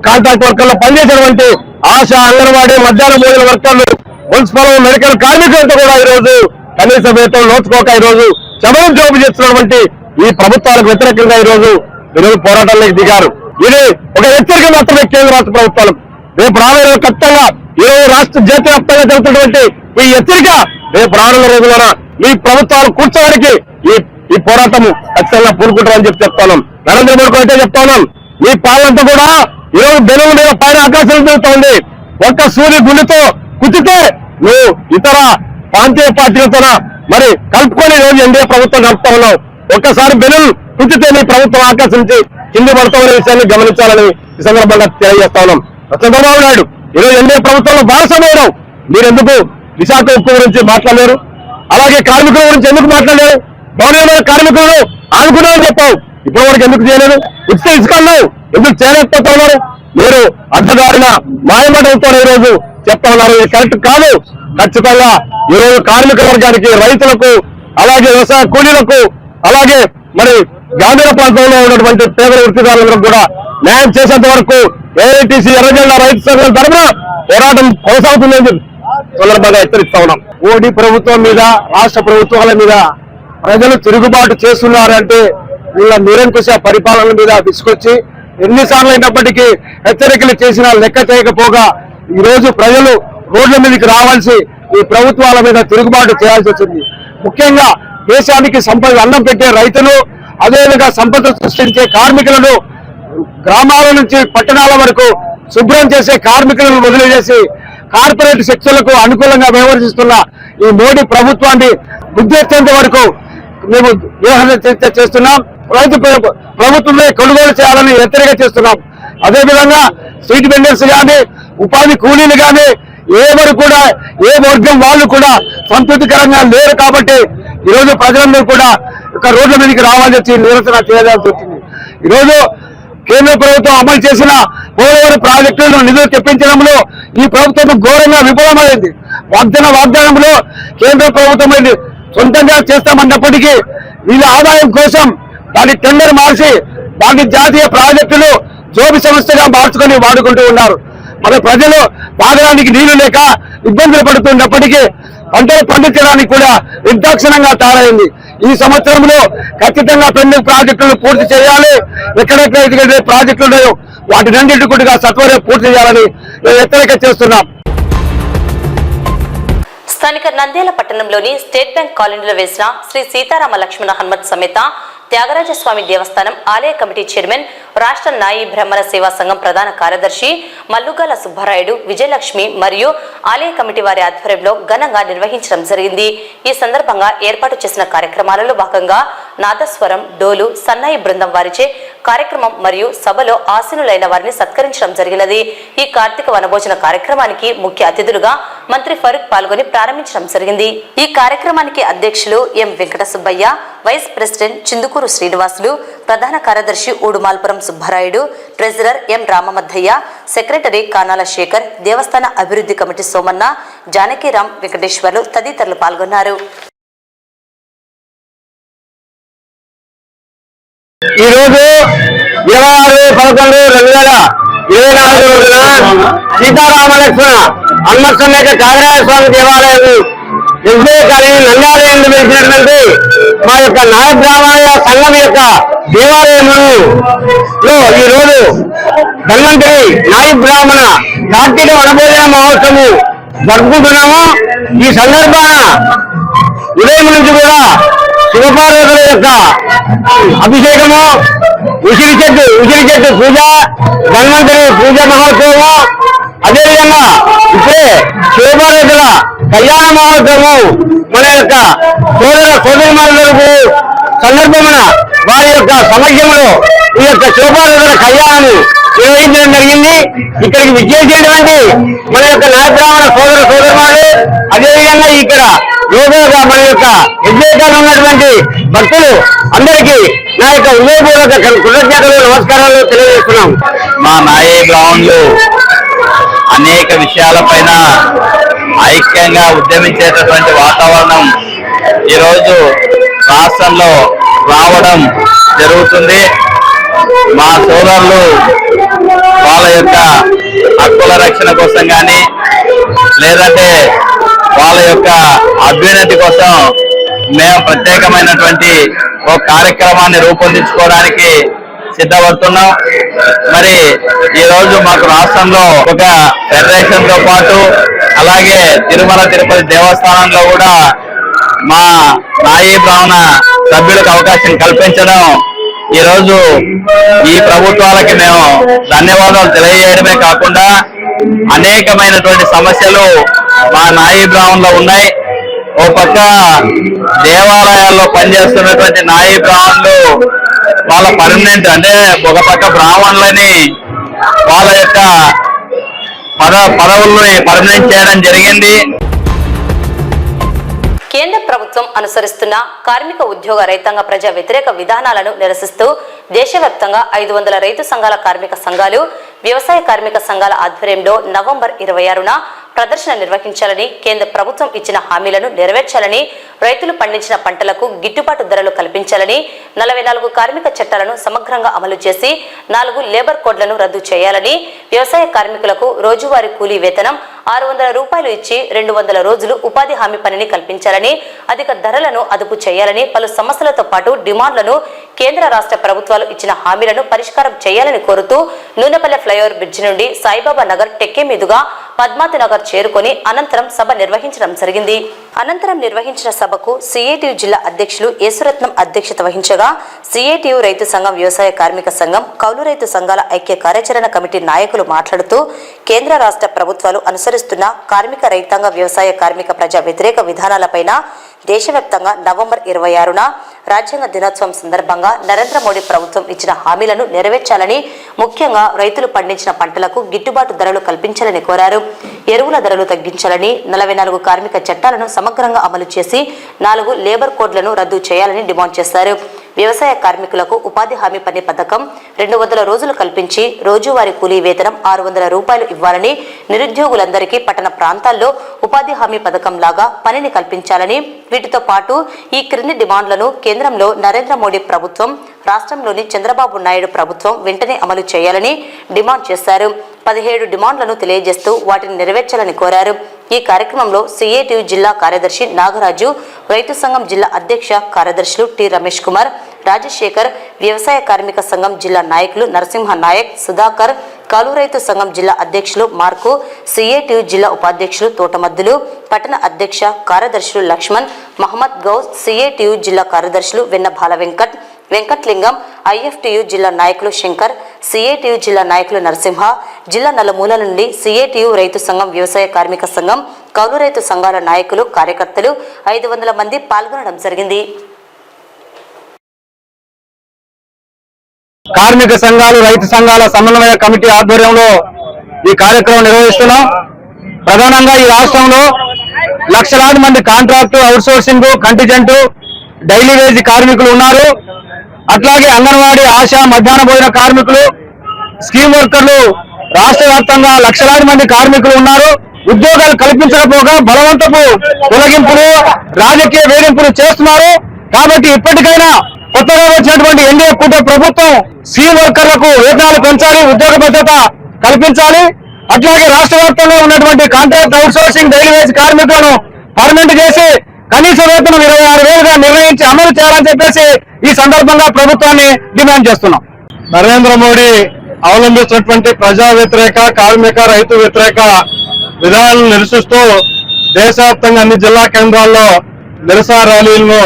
S2: కాంట్రాక్ట్ వర్కర్లు పనిచేసినటువంటి ఆశా, అంగన్వాడీ, మధ్యాహ్న భోజన వర్కర్లు, మున్సిపల్, మెడికల్ కార్మికులతో కూడా ఈరోజు కనీస వేతనం నోచుకోక ఈరోజు చమరం జోబు చేస్తున్నటువంటి ఈ ప్రభుత్వాలకు వ్యతిరేకంగా ఈరోజు పోరాటాలకు దిగారు. ఇది ఒక హెచ్చరిక మాత్రమే కేంద్ర రాష్ట్ర ప్రభుత్వాలకు. రేపు రాబోయే ఖచ్చితంగా ఈరోజు రాష్ట్ర జాతీయ వ్యాప్తంగా జరుగుతున్నటువంటి ఈ హెచ్చరిక రేపు రానున్న రోజుల్లోన ఈ ప్రభుత్వాలు కూర్చోడానికి ఈ పోరాటము ఖచ్చితంగా పూనుకుంటామని చెప్తాను. నరేంద్ర మోడీ అయితే చెప్తా ఉన్నాం, ఈ పాలనంతా కూడా ఈరోజు బెలూన్ మీద పైన ఆకాశం జరుగుతూ ఉంది. ఒక్క సూర్య గుండెతో కుచితే నువ్వు ఇతర ప్రాంతీయ పార్టీలతో మరి కలుపుకొని ఈరోజు ఎన్డీఏ ప్రభుత్వం కలుపుతా ఉన్నావు. ఒక్కసారి బెలూన్ కుచితే నీ ప్రభుత్వం ఆకాశం నుంచి కింది పడుతున్న విషయాన్ని గమనించాలని ఈ సందర్భంగా తెలియజేస్తా ఉన్నాం. చంద్రబాబు నాయుడు ఈరోజు ఎన్డీఏ ప్రభుత్వంలో భాగస్వామ్యం, మీరెందుకు విశాఖ ఉక్కు గురించి మాట్లాడలేరు? అలాగే కార్మికుల గురించి ఎందుకు మాట్లాడలేరు? గౌరవమైన కార్మికులను ఆదుకున్నామని చెప్పావు, ఇప్పటి వరకు ఎందుకు చేయలేదు? ఉచిత ఇసుకల్లో ఎందుకు చేయలేకపోతా ఉన్నారు? మీరు అడ్డదారిన మాయమాటలతో ఈరోజు చెప్తా ఉన్నారు. ఇది కరెక్ట్ కాదు. ఖచ్చితంగా ఈరోజు కార్మిక వర్గానికి, రైతులకు, అలాగే వ్యవసాయ కూలీలకు, అలాగే మరి గ్రామీణ ప్రాంతంలో ఉన్నటువంటి పేద వృత్తిదారులకు కూడా న్యాయం చేసేంత వరకు ఏఐటీసీ ఎర్రజెండా రైతు సంఘం తరఫున పోరాటం కొనసాగుతుందని సందర్భంగా హెచ్చరిస్తా ఉన్నాం. మోడీ ప్రభుత్వం మీద, రాష్ట్ర ప్రభుత్వాల మీద ప్రజలు తిరుగుబాటు చేస్తున్నారంటే వీళ్ళ నిరంకుశ పరిపాలన మీద విసుకొచ్చి ఎన్నిసార్లు అయినప్పటికీ హెచ్చరికలు చేసినా లెక్క చేయకపోగా ఈరోజు ప్రజలు రోడ్ల మీదకి రావాల్సి ఈ ప్రభుత్వాల మీద తిరుగుబాటు చేయాల్సి వచ్చింది. ముఖ్యంగా దేశానికి సంపద అన్నం పెట్టే రైతులు, అదేవిధంగా సంపద సృష్టించే కార్మికులను, గ్రామాల నుంచి పట్టణాల వరకు శుభ్రం చేసే కార్మికులను వదిలిచేసి కార్పొరేట్ శక్తులకు అనుకూలంగా వ్యవహరిస్తున్న ఈ మోడీ ప్రభుత్వాన్ని బుద్ధేంత వరకు మేము చేస్తున్నాం. రైతు ప్రభుత్వమే కొనుగోలు చేయాలని హెచ్చరిక చేస్తున్నాం. అదేవిధంగా స్ట్రీట్ వెండర్స్ కానీ, ఉపాధి కూలీలు కానీ ఎవరు కూడా, ఏ వర్గం వాళ్ళు కూడా సంతృప్తికరంగా లేరు. కాబట్టి ఈరోజు ప్రజలందరూ కూడా ఒక రోడ్ల మీదకి రావాలని చెప్పి నిరసన చేయాల్సి వచ్చింది. ఈరోజు కేంద్ర ప్రభుత్వం అమలు చేసిన పోలవరం ప్రాజెక్టులను నిధులు తెప్పించడంలో ఈ ప్రభుత్వం ఘోరంగా విఫలమైంది. వాగ్దానంలో కేంద్ర ప్రభుత్వం సొంతంగా చేస్తామన్నప్పటికీ వీళ్ళ ఆదాయం కోసం దాని టెండర్ మార్చి దాని జాతీయ ప్రాజెక్టులు జోబి సంస్థగా మార్చుకొని వాడుకుంటూ ఉన్నారు. మన ప్రజలు తాగడానికి నీళ్లు లేక ఇబ్బందులు పడుతున్నప్పటికీ పంటలు పండించడానికి కూడా నిర్దాక్షిణంగా తయారైంది. ఈ సంవత్సరంలో ఖచ్చితంగా పెండింగ్ ప్రాజెక్టులను పూర్తి చేయాలి. ఎక్కడెక్కడైతే ప్రాజెక్టులు ఉన్నాయో వాటినన్నింటి కూడా సత్వరం పూర్తి చేయాలని హెచ్చరిక చేస్తున్నాం.
S1: స్థానిక నంద్యాల పట్టణంలోని స్టేట్ బ్యాంక్ కాలనీలో వేసిన శ్రీ సీతారామ లక్ష్మణ హనుమత్ సమేత త్యాగరాజస్వామి దేవస్థానం ఆలయ కమిటీ చైర్మన్, రాష్ట్ర నాయి బ్రాహ్మణ సేవా సంఘం ప్రధాన కార్యదర్శి మల్లుగాల సుబ్బారాయుడు, విజయలక్ష్మి మరియు ఆలయ కమిటీ వారి ఆధ్వర్యంలో ఘనంగా నిర్వహించడం జరిగింది. ఈ సందర్భంగా ఏర్పాటు చేసిన కార్యక్రమాలలో భాగంగా నాదస్వరం, డోలు, సన్నాయి బృందం వారిచే కార్యక్రమం మరియు సభలో ఆసీనులైన వారిని సత్కరించడం జరిగినది. ఈ కార్తీక వనభోజన కార్యక్రమానికి ముఖ్య అతిథులుగా మంత్రి ఫరూక్ పాల్గొని ప్రారంభించడం జరిగింది. ఈ కార్యక్రమానికి అధ్యక్షులు M Venkata Subbaiah, vice president Chindukuru Srinivasulu, ప్రధాన కార్యదర్శి Udumalpuram Subbarayudu, treasurer M Ramamaddaiah, secretary Kanala Shekar, దేవస్థాన అభివృద్ధి కమిటీ సోమన్న, జానకీరాం, వెంకటేశ్వర్లు తదితరులు పాల్గొన్నారు.
S2: ఈ రోజు 26/11/2024 రోజున సీతారామ లక్ష్మణ హనుమత్ సమేత త్యాగరాజస్వామి దేవాలయం ఎస్బీఐ కాలనీ నంద్యాలయంలో వెలిసినటువంటి మా యొక్క నాయ బ్రాహ్మణ సంఘం యొక్క దేవాలయంలో ఈ రోజు ధన్వంతరి నాయ బ్రాహ్మణ కార్తీక వనభోజన మహోత్సవం
S4: జరుపుకుంటున్నాము. ఈ సందర్భాన ఉదయం నుంచి కూడా శివపార్వతుల యొక్క అభిషేకము, ఉసిరి చెట్టు పూజ, ధన్వంతరి పూజ మహోత్సవము, అదేవిధంగా ఇప్పుడే శివపార్వతుల కళ్యాణ మహోత్సవము మన యొక్క సోదరిమారులకు సందర్భమున వారి యొక్క సమక్షంలో ఈ యొక్క శివపార్వతుల కళ్యాణాన్ని నిర్వహించడం జరిగింది. ఇక్కడికి విచ్చేసేటువంటి మన యొక్క నాయబ్రాహ్మణ సోదరుమారు, అదేవిధంగా ఇక్కడ యోగా మన యొక్క విద్యాకాలు ఉన్నటువంటి భక్తులు అందరికీ నా యొక్క హృదయపూర్వక కృతజ్ఞతలు, నమస్కారాలు తెలియజేస్తున్నాం.
S5: మా నాయే బ్రాహ్మణులు అనేక విషయాలపైన ఐక్యంగా ఉద్యమించేటటువంటి వాతావరణం ఈరోజు రాష్ట్రంలో రావడం జరుగుతుంది. మా సోదరులు వాళ్ళ యొక్క హక్కుల రక్షణ కోసం కానీ లేదంటే వాళ్ళ యొక్క అభ్యున్నతి కోసం మేము ప్రత్యేకమైనటువంటి ఒక కార్యక్రమాన్ని రూపొందించుకోవడానికి సిద్ధపడుతున్నాం. మరి ఈ రోజు మాకు రాష్ట్రంలో ఒక ఫెడరేషన్ తో పాటు అలాగే తిరుమల తిరుపతి దేవస్థానంలో కూడా మా నాయీ బ్రాహ్మణ సభ్యులకు అవకాశం కల్పించడం ఈ రోజు ఈ ప్రభుత్వాలకి మేము ధన్యవాదాలు తెలియజేయడమే కాకుండా అనేకమైనటువంటి సమస్యలు మా నాయీ బ్రాహ్మణులో ఉన్నాయి. ఓ పక్క దేవాలయాల్లో పనిచేస్తున్నటువంటి నాయీ బ్రాహ్మణులు వాళ్ళ పర్మనెంట్ అంటే ఒక పక్క బ్రాహ్మణులని వాళ్ళ యొక్క పదవుల్ని పర్మనెంట్ చేయడం జరిగింది.
S1: కేంద్ర ప్రభుత్వం అనుసరిస్తున్న కార్మిక ఉద్యోగ రైతాంగ ప్రజా వ్యతిరేక విధానాలను నిరసిస్తూ దేశవ్యాప్తంగా 500 రైతు సంఘాల కార్మిక సంఘాలు, వ్యవసాయ కార్మిక సంఘాల ఆధ్వర్యంలో నవంబర్ 26న ప్రదర్శన నిర్వహించాలని, కేంద్ర ప్రభుత్వం ఇచ్చిన హామీలను నెరవేర్చాలని, రైతులు పండించిన పంటలకు గిట్టుబాటు ధరలు కల్పించాలని, 44 కార్మిక చట్టాలను సమగ్రంగా అమలు చేసి 4 లేబర్ కోడ్లను రద్దు చేయాలని, వ్యవసాయ కార్మికులకు రోజువారీ కూలీ వేతనం 600 రూపాయలు ఇచ్చి 200 రోజులు ఉపాధి హామీ పనిని కల్పించాలని, అధిక ధరలను అదుపు చేయాలని పలు సమస్యలతో పాటు డిమాండ్లను కేంద్ర రాష్ట్ర ప్రభుత్వాలు ఇచ్చిన హామీలను పరిష్కారం చేయాలని కోరుతూ నూనెపల్లె ఫ్లైఓవర్ బ్రిడ్జి నుండి సాయిబాబా నగర్ టెక్కే మీదుగా పద్మావతి నగర్ చేరుకొని అనంతరం సభ నిర్వహించడం జరిగింది. అనంతరం నిర్వహించిన సభకు సిఐటియు జిల్లా అధ్యక్షులు యేసురత్నం అధ్యక్షత వహించగా, సిఐటియు రైతు సంఘం, వ్యవసాయ కార్మిక సంఘం, కౌలు రైతు సంఘాల ఐక్య కార్యాచరణ కమిటీ నాయకులు మాట్లాడుతూ కేంద్ర రాష్ట్ర ప్రభుత్వాలు అనుసరిస్తున్న కార్మిక రైతాంగ వ్యవసాయ కార్మిక ప్రజా వ్యతిరేక విధానాలపైన దేశవ్యాప్తంగా నవంబర్ 26న రాజ్యాంగ దినోత్సవం సందర్భంగా నరేంద్ర మోడీ ప్రభుత్వం ఇచ్చిన హామీలను నెరవేర్చాలని, ముఖ్యంగా రైతులు పండించిన పంటలకు గిట్టుబాటు ధరలు కల్పించాలని కోరారు. ఎరువుల ధరలు తగ్గించాలని, 44 కార్మిక చట్టాలను సమగ్రంగా అమలు చేసి 4 లేబర్ కోడ్లను రద్దు చేయాలని డిమాండ్ చేశారు. వ్యవసాయ కార్మికులకు ఉపాధి హామీ పని పథకం 200 రోజులు కల్పించి రోజువారీ కూలీ వేతనం 600 రూపాయలు ఇవ్వాలని, నిరుద్యోగులందరికీ పట్టణ ప్రాంతాల్లో ఉపాధి హామీ పథకం లాగా పనిని కల్పించాలని, వీటితో పాటు ఈ క్రింది డిమాండ్లను కేంద్రంలో నరేంద్ర మోడీ ప్రభుత్వం, రాష్ట్రంలోని చంద్రబాబు నాయుడు ప్రభుత్వం వెంటనే అమలు చేయాలని డిమాండ్ చేశారు. 17 డిమాండ్లను తెలియజేస్తూ వాటిని నెరవేర్చాలని కోరారు. ఈ కార్యక్రమంలో సిఐటియు జిల్లా కార్యదర్శి నాగరాజు, రైతు సంఘం జిల్లా అధ్యక్ష కార్యదర్శులు టి రమేష్ కుమార్, రాజశేఖర్, వ్యవసాయ కార్మిక సంఘం జిల్లా నాయకులు నరసింహ నాయక్, సుధాకర్, కౌలు రైతు సంఘం జిల్లా అధ్యక్షులు మార్కు, సిఐటియు జిల్లా ఉపాధ్యక్షులు తోటమద్దులు, పట్టణ అధ్యక్ష కార్యదర్శులు లక్ష్మణ్, మహమ్మద్ గౌస్, సిఐటియు జిల్లా కార్యదర్శులు వెన్న బాల వెంకట్లింగం, ఐఎఫ్టియు జిల్లా నాయకులు శంకర్, సిఐటియు జిల్లా నాయకులు నరసింహ, జిల్లా నలుమూల నుండి సిఐటియు రైతు సంఘం, వ్యవసాయ కార్మిక సంఘం, కౌలు రైతు సంఘాల నాయకులు, కార్యకర్తలు 500 మంది పాల్గొనడం జరిగింది.
S4: కార్మిక సంఘాలు, రైతు సంఘాల సమన్వయ కమిటీ ఆధ్వర్యంలో ఈ కార్యక్రమం నిర్వహిస్తున్నాం. ప్రధానంగా ఈ రాష్ట్రంలో లక్షలాది మంది contract, outsourcing, contingent, daily wage కార్మికులు ఉన్నారు. అట్లాగే అంగన్వాడీ, ఆశా, మధ్యాహ్న భోజన కార్మికులు, స్కీమ్ వర్కర్లు రాష్ట్ర వ్యాప్తంగా లక్షలాది మంది కార్మికులు ఉన్నారు. ఉద్యోగాలు కల్పించకపోగా బలవంతపు తొలగింపులు, రాజకీయ వేధింపులు చేస్తున్నారు. కాబట్టి ఇప్పటికైనా కొత్తగా వచ్చినటువంటి ఎన్డీఏ కూటమి ప్రభుత్వం స్కీమ్ వర్కర్లకు వేతనాలు పెంచాలి, ఉద్యోగ భద్రత కల్పించాలి. అట్లాగే రాష్ట్ర వ్యాప్తంగా ఉన్నటువంటి కాంట్రాక్ట్, అవుట్సోర్సింగ్, డైలీ వేజ్ కార్మికులను పర్మనెంట్ చేసి కనీస వేతనం 26,000గా నిర్ణయించి అమలు చేయాలని చెప్పేసి ఈ సందర్భంగా ప్రభుత్వాన్ని డిమాండ్ చేస్తున్నాం. నరేంద్ర మోడీ అవలంబిస్తున్నటువంటి ప్రజా వ్యతిరేక, కార్మిక, రైతు వ్యతిరేక విధానాలను నిరసిస్తూ దేశవ్యాప్తంగా అన్ని జిల్లా కేంద్రాల్లో నిరసన ర్యాలీలను,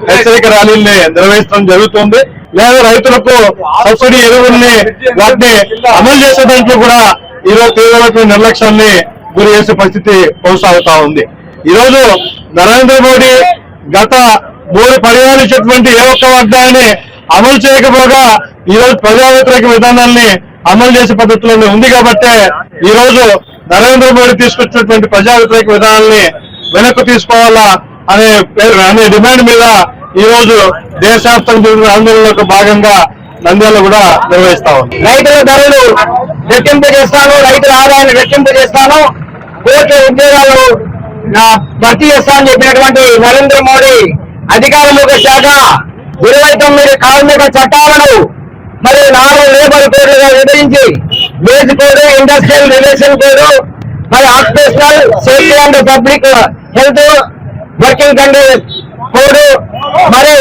S4: హెచ్చరిక ర్యాలీల్ని నిర్వహించడం జరుగుతుంది. లేదా రైతులకు సబ్సిడీ ఎరువుల్ని వాటిని అమలు చేసే దాంట్లో కూడా ఈరోజు తీవ్రమైన నిర్లక్ష్యాన్ని గురి చేసే పరిస్థితి కొనసాగుతా ఉంది. ఈరోజు నరేంద్ర మోడీ గత 3 పర్యాలు ఇచ్చినటువంటి ఏ ఒక్క వాగ్దానాన్ని అమలు చేయకపోగా ఈరోజు ప్రజా వ్యతిరేక విధానాల్ని అమలు చేసే పద్ధతిలోనే ఉంది. కాబట్టి ఈ రోజు నరేంద్ర మోడీ తీసుకొచ్చినటువంటి ప్రజా వ్యతిరేక విధానాల్ని వెనక్కు తీసుకోవాలా అనే డిమాండ్ మీద ఈ రోజు దేశవ్యాప్తంగా జరిగిన ఆందోళనలో భాగంగా నంద్యాల కూడా నిర్వహిస్తా ఉంది.
S2: రైతుల ధరలు రెట్టింపు చేస్తాను, రైతుల ఆదాయాన్ని రెట్టింపు చేస్తాను, కోట్ల ఉద్యోగాలు భర్తీ చేస్తానని చెప్పినటువంటి నరేంద్ర మోడీ అధికారంలోకి వచ్చాక 29 కార్మిక చట్టాలను మరి 4 లేబర్ కోడ్లుగా విభజించి wage code, industrial relation code, మరి occupational safety and public health working condition code, మరి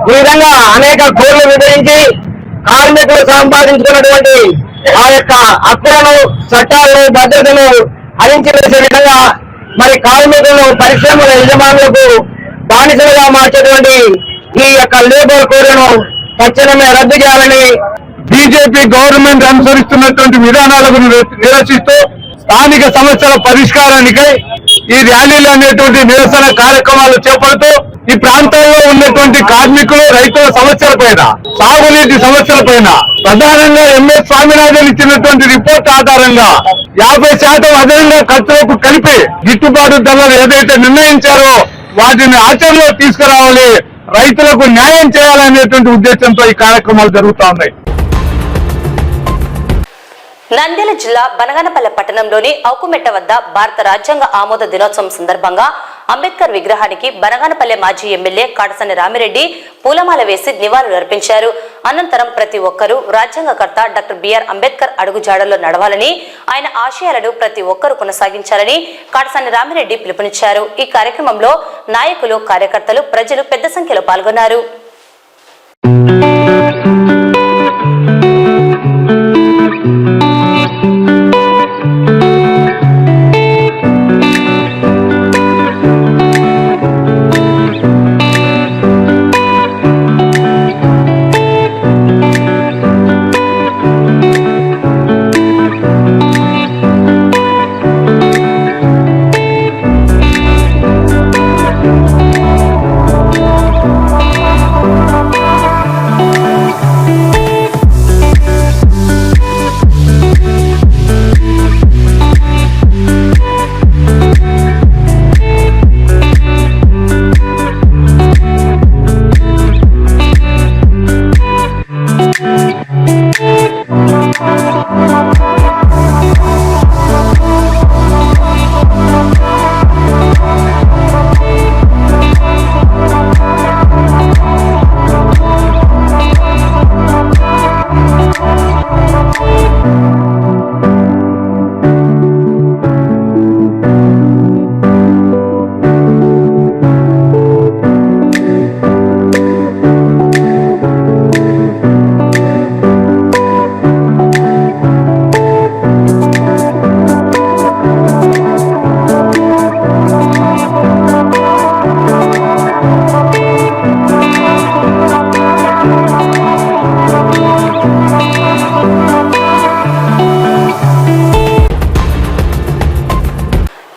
S2: ఈ విధంగా అనేక కోడ్లు విభజించి కార్మికులు సంపాదించుకున్నటువంటి ఆ యొక్క హక్కులను, చట్టాలను, భద్రతను హరించి వేసే విధంగా మరి కార్మికులను పరిశ్రమల యజమానులకు బానిసలుగా మార్చేటువంటి ఈ యొక్క లేబర్ కోడ్లను తక్షణమే రద్దు చేయాలని
S4: బీజేపీ గవర్నమెంట్ అనుసరిస్తున్నటువంటి విధానాలను నిరసిస్తూ స్థానిక సమస్యల పరిష్కారానికై ఈ ర్యాలీలు అనేటువంటి నిరసన కార్యక్రమాలు చేపడుతూ ఈ ప్రాంతాల్లో ఉన్నటువంటి కార్మికులు, రైతుల సమస్యల పైన, సాగునీటి సమస్యల పైన ప్రధానంగా ఎంఎస్ స్వామినాథన్ ఇచ్చినటువంటి రిపోర్ట్ ఆధారంగా 50% అదనంగా ఖర్చులకు కలిపి గిట్టుబాటు ధరలు ఏదైతే నిర్ణయించారో వాటిని ఆచరణలో తీసుకురావాలి, రైతులకు న్యాయం చేయాలనేటువంటి ఉద్దేశంతో ఈ కార్యక్రమాలు జరుగుతూ ఉన్నాయి.
S1: నంద్యాల జిల్లా బనగానపల్లె పట్టణంలోని ఔకుమెట్ట వద్ద భారత రాజ్యాంగ ఆమోద దినోత్సవం సందర్భంగా అంబేద్కర్ విగ్రహానికి బనగానపల్లె మాజీ ఎమ్మెల్యే కాటసాని రామిరెడ్డి పూలమాల వేసి నివాళులు అర్పించారు. అనంతరం ప్రతి ఒక్కరూ రాజ్యాంగకర్త డాక్టర్ బిఆర్ అంబేద్కర్ అడుగుజాడల్లో నడవాలని, ఆయన ఆశయాలను ప్రతి ఒక్కరూ కొనసాగించాలని కాటసాని రామిరెడ్డి పిలుపునిచ్చారు. ఈ కార్యక్రమంలో నాయకులు, కార్యకర్తలు, ప్రజలు పెద్ద సంఖ్యలో పాల్గొన్నారు.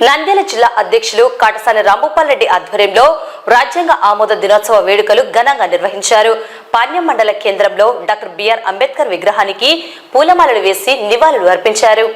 S1: నంద్యాల జిల్లా అధ్యక్షులు కాటసాని రాంభూపాల్ రెడ్డి ఆధ్వర్యంలో రాజ్యాంగ ఆమోద దినోత్సవ వేడుకలు ఘనంగా నిర్వహించారు. పాణ్యం మండల కేంద్రంలో డాక్టర్ బిఆర్ అంబేద్కర్ విగ్రహానికి పూలమాలలు వేసి నివాళులు అర్పించారు.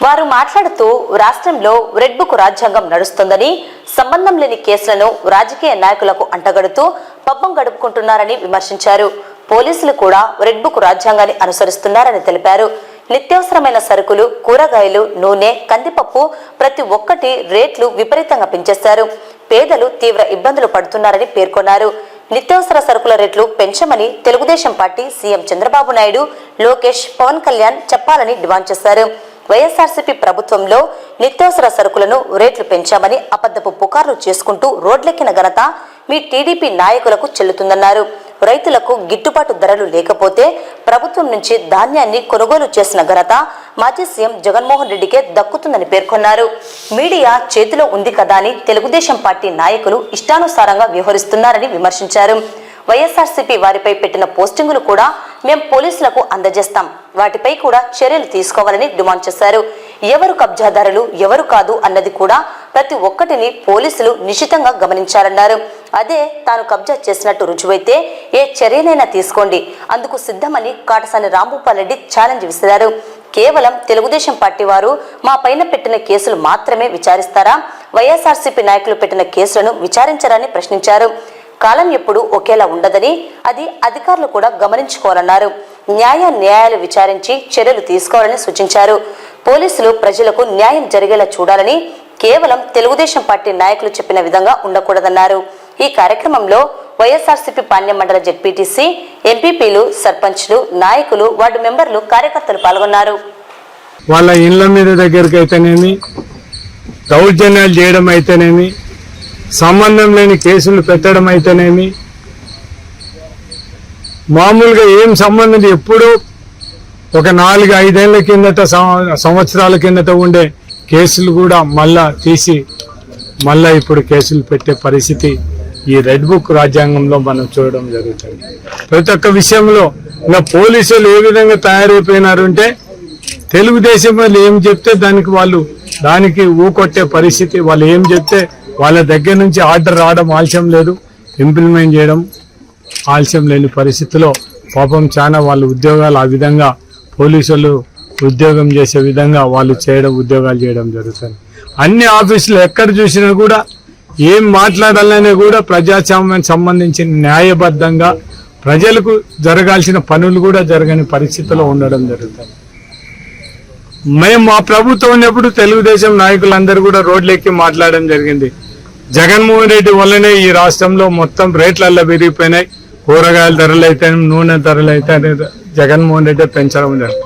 S1: వారు మాట్లాడుతూ రాష్ట్రంలో రెడ్ బుక్ రాజ్యాంగం నడుస్తోందని, సంబంధం లేని కేసులను రాజకీయ నాయకులకు అంటగడుతూ పబ్బం గడుపుకుంటున్నారని విమర్శించారు. పోలీసులు కూడా రెడ్ బుక్ రాజ్యాంగాన్ని అనుసరిస్తున్నారని తెలిపారు. నిత్యావసరమైన సరుకులు, కూరగాయలు, నూనె, కందిపప్పు ప్రతి ఒక్కటి రేట్లు విపరీతంగా పెంచేశారు. పేదలు తీవ్ర ఇబ్బందులు పడుతున్నారని పేర్కొన్నారు. నిత్యావసర సరుకుల రేట్లు పెంచమని తెలుగుదేశం పార్టీ సీఎం చంద్రబాబు నాయుడు, లోకేష్, పవన్ కళ్యాణ్ చెప్పాలని డిమాండ్ చేశారు. వైఎస్ఆర్సీపీ ప్రభుత్వంలో నిత్యావసర సరుకులను రేట్లు పెంచామని అబద్ధపు పుకార్లు చేసుకుంటూ రోడ్లెక్కిన ఘనత మీ టీడీపీ నాయకులకు చెల్లుతుందన్నారు. రైతులకు గిట్టుబాటు ధరలు లేకపోతే ప్రభుత్వం నుంచి ధాన్యాన్ని కొనుగోలు చేసిన ఘనత మాజీ సీఎం జగన్మోహన్ రెడ్డికే దక్కుతుందని పేర్కొన్నారు. మీడియా చేతిలో ఉంది కదా అని తెలుగుదేశం పార్టీ నాయకులు ఇష్టానుసారంగా వ్యవహరిస్తున్నారని విమర్శించారు. వైఎస్ఆర్సీపీ వారిపై పెట్టిన పోస్టింగులు కూడా మేం పోలీసులకు అందజేస్తాం, వాటిపై కూడా చర్యలు తీసుకోవాలని డిమాండ్ చేశారు. ఎవరు కబ్జాదారులు ఎవరు కాదు అన్నది కూడా ప్రతి ఒక్కటిని పోలీసులు నిశితంగా గమనించారన్నారు. అదే తాను కబ్జా చేసినట్టు రుజువైతే ఏ చర్యనైనా తీసుకోండి, అందుకు సిద్ధమని కాటసాని రాంభూపాల్ రెడ్డి ఛాలెంజ్ విసిరారు. కేవలం తెలుగుదేశం పార్టీ వారు మా పైన పెట్టిన కేసులు మాత్రమే విచారిస్తారా? వైఎస్ఆర్సీపీ నాయకులు పెట్టిన కేసులను విచారించరాని ప్రశ్నించారు. కాలం ఎప్పుడు ఒకేలా ఉండదని, అది అధికారులు కూడా గమనించుకోవాలన్నారు. న్యాయాలు విచారించి చర్యలు తీసుకోవాలని సూచించారు. పోలీసులు ప్రజలకు న్యాయం జరిగేలా చూడాలని, కేవలం తెలుగుదేశం పార్టీ నాయకులు చెప్పిన విధంగా ఉండకూడదన్నారు. ఈ కార్యక్రమంలో వైఎస్ఆర్సీపీ పాణ్యం మండల జెడ్పీటీసీ, ఎంపీపీలు, సర్పంచ్లు, నాయకులు, వార్డు మెంబర్లు, కార్యకర్తలు పాల్గొన్నారు.
S4: వాళ్ళ ఇళ్ల మీద దగ్గరికి అయితేనేమి, దౌర్జన్యాలు చేయడం అయితేనేమి, సంబంధం లేని కేసులు పెట్టడం అయితేనేమి, మామూలుగా ఏం సంబంధం ఎప్పుడూ ఒక 4-5 ఏళ్ల కిందట సంవత్సరాల కిందట ఉండే కేసులు కూడా మళ్ళా తీసి మళ్ళా ఇప్పుడు కేసులు పెట్టే పరిస్థితి ఈ రెడ్ బుక్ రాజ్యాంగంలో మనం చూడడం జరుగుతుంది. ప్రతి ఒక్క విషయంలో ఇంకా పోలీసులు ఏ విధంగా తయారైపోయినారు అంటే తెలుగుదేశం వాళ్ళు ఏం చెప్తే దానికి ఊకొట్టే పరిస్థితి. వాళ్ళు ఏం చెప్తే వాళ్ళ దగ్గర నుంచి ఆర్డర్ రావడం ఆలస్యం లేదు, ఇంప్లిమెంట్ చేయడం ఆలస్యం లేని పరిస్థితిలో పాపం చాలా వాళ్ళ ఉద్యోగాలు ఆ విధంగా పోలీసులు ఉద్యోగం చేసే విధంగా వాళ్ళు ఉద్యోగాలు చేయడం జరుగుతుంది. అన్ని ఆఫీసులు ఎక్కడ చూసినా కూడా ఏం మాట్లాడాలనే కూడా ప్రజాస్వామ్యానికి సంబంధించిన న్యాయబద్ధంగా ప్రజలకు జరగాల్సిన పనులు కూడా జరగని పరిస్థితిలో ఉండడం జరుగుతుంది. మేము మా ప్రభుత్వం ఉన్నప్పుడు తెలుగుదేశం నాయకులందరూ కూడా రోడ్లెక్కి మాట్లాడడం జరిగింది. జగన్మోహన్ రెడ్డి వల్లనే ఈ రాష్ట్రంలో మొత్తం రేట్లల్లో పెరిగిపోయినాయి. కూరగాయల ధరలు అయితే, నూనె ధరలు అయితే జగన్మోహన్ రెడ్డి పెంచడం జరిగింది.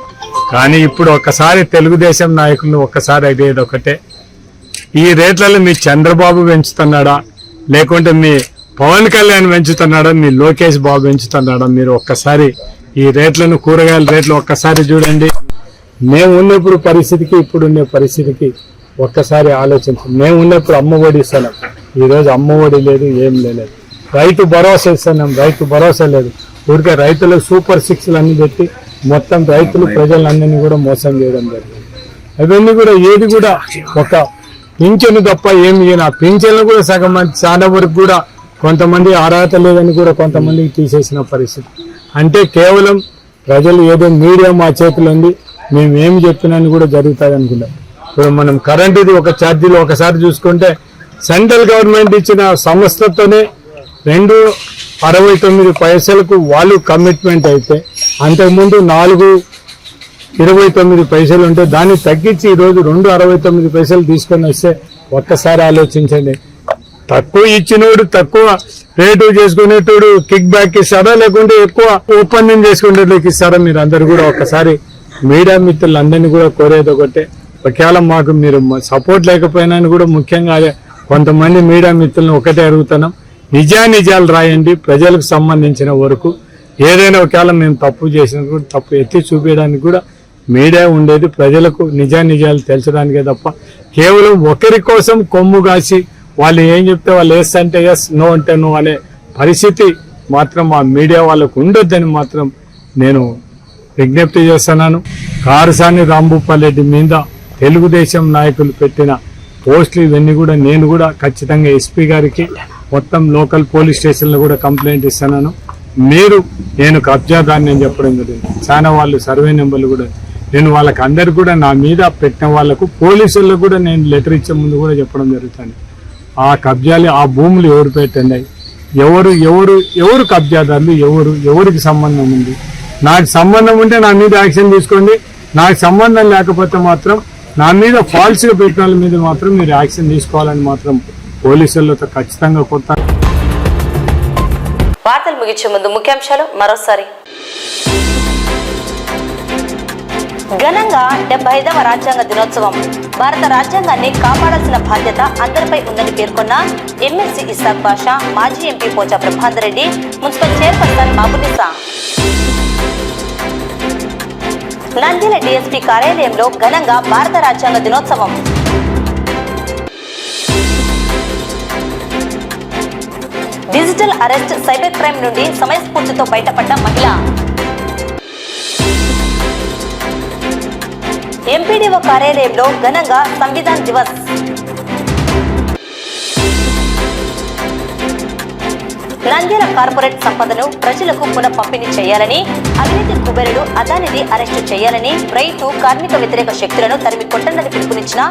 S4: కానీ ఇప్పుడు ఒక్కసారి తెలుగుదేశం నాయకులు ఒక్కసారి అడిగేది ఒకటే, ఈ రేట్లలో మీ చంద్రబాబు పెంచుతున్నాడా, లేకుంటే మీ పవన్ కళ్యాణ్ పెంచుతున్నాడా, మీ లోకేష్ బాబు పెంచుతున్నాడా? మీరు ఒక్కసారి ఈ రేట్లను, కూరగాయల రేట్లు ఒక్కసారి చూడండి. మేము ఉన్నప్పుడు పరిస్థితికి ఇప్పుడు ఉండే పరిస్థితికి ఒక్కసారి ఆలోచించండి. మేము ఉన్నప్పుడు అమ్మఒడి ఇస్తున్నాం, ఈరోజు అమ్మఒడి లేదు, ఏం లేదు. రైతు భరోసా ఇస్తున్నాం, రైతు భరోసా లేదు. ఊరికే రైతులకు సూపర్ 6లు అన్ని పెట్టి మొత్తం రైతులు ప్రజలందరినీ కూడా మోసం చేయడం జరిగింది. అవన్నీ కూడా ఏది కూడా ఒక పింఛను తప్ప ఏమి చేయను. ఆ పింఛన్లు కూడా సగం మంది చాలా వరకు కూడా కొంతమంది అర్హత లేదని కూడా కొంతమందికి తీసేసిన పరిస్థితి. అంటే కేవలం ప్రజలు ఏదో మీడియా మా చేతిలో ఉంది, మేము ఏమి చెప్పినా కూడా జరుగుతుంది అనుకున్నాం. ఇప్పుడు మనం కరెంటుది ఒక ఛార్జీలు ఒకసారి చూసుకుంటే సెంట్రల్ గవర్నమెంట్ ఇచ్చిన సంస్థతోనే 2.69 పైసలకు వాళ్ళు కమిట్మెంట్ అయితే, అంతకుముందు 4.29 పైసలు ఉంటే దాన్ని తగ్గించి ఈరోజు 2.69 పైసలు తీసుకొని వస్తే ఒక్కసారి ఆలోచించండి. తక్కువ ఇచ్చినోడు తక్కువ రేటు చేసుకునేటోడు కిక్ బ్యాక్ ఇస్తారా, లేకుంటే ఎక్కువ ఒప్పందం చేసుకునేటోళ్ళకి ఇస్తారా? మీరు అందరు కూడా ఒక్కసారి మీడియా మిత్రులందరినీ కూడా కోరేది ఒకటే, ఒకవేళ మాకు మీరు సపోర్ట్ లేకపోయినా కూడా ముఖ్యంగా కొంతమంది మీడియా మిత్రులను ఒకటే అడుగుతున్నాం, నిజాలు రాయండి. ప్రజలకు సంబంధించిన వరకు ఏదైనా ఒకవేళ మేము తప్పు చేసినా కూడా తప్పు ఎత్తి చూపించడానికి కూడా మీడియా ఉండేది, ప్రజలకు నిజాలు తెలచడానికే తప్ప కేవలం ఒకరి కోసం కొమ్ము కాసి వాళ్ళు ఏం చెప్తే వాళ్ళు ఎస్ అంటే ఎస్, నో అంటే నో అనే పరిస్థితి మాత్రం ఆ మీడియా వాళ్ళకు ఉండొద్దని మాత్రం నేను విజ్ఞప్తి చేస్తున్నాను. కాటసాని రాంభూపాల్ రెడ్డి మీద తెలుగుదేశం నాయకులు పెట్టిన పోస్టులు ఇవన్నీ కూడా నేను కూడా ఖచ్చితంగా ఎస్పీ గారికి మొత్తం లోకల్ పోలీస్ స్టేషన్లో కూడా కంప్లైంట్ ఇస్తున్నాను. నేను కబ్జాదాన్ని అని చెప్పడం జరిగింది. చాలా వాళ్ళు సర్వే నెంబర్లు కూడా నేను వాళ్ళకి అందరు కూడా నా మీద పెట్టిన వాళ్ళకు పోలీసులకు కూడా నేను లెటర్ ఇచ్చే ముందు కూడా చెప్పడం జరుగుతుంది. ఆ కబ్జాలు, ఆ భూములు ఎవరు పెట్టండి, ఎవరు కబ్జాదారులు, ఎవరికి సంబంధం ఉంది? నాకు సంబంధం ఉంటే నా మీద యాక్షన్ తీసుకోండి, నాకు సంబంధం లేకపోతే మాత్రం నా మీద ఫాల్స్గా పెట్టిన వాళ్ళ మీద మాత్రం మీరు యాక్షన్ తీసుకోవాలని మాత్రం పోలీసులతో ఖచ్చితంగా కొత్త.
S1: వార్తలు ముగించే ముందు ముఖ్యాంశాలు మరోసారి. ఘనంగా 75వ రాజ్యాంగ దినోత్సవం. భారత రాజ్యాంగాన్ని కాపాడాల్సిన బాధ్యత అందరిపై ఉందని పేర్కొన్న ఎమ్మెల్సీ ఇస్సాక్ బాషా, మాజీ MP Pocha Prabhakar Reddy, municipal chairperson Babunisa. Nandyal DSP కార్యాలయంలో ఘనంగా భారత రాజ్యాంగ దినోత్సవం. డిజిటల్ అరెస్ట్, సైబర్ క్రైమ్ నుండి సమయస్ఫూర్తితో బయటపడ్డ మహిళ. ఎంపీడీఓ కార్యాలయంలో ఘనంగా సంవిధాన్ దివస్. నంద్యాల కార్పొరేట్ సంపదను ప్రజలకు పునః పంపిణీ చేయాలని, అవినీతి కుబేరుడు అదానిని అరెస్టు చేయాలని, రైతు కార్మిక వ్యతిరేక శక్తులను తరిమి కొట్టండి పిలుపునిచ్చిన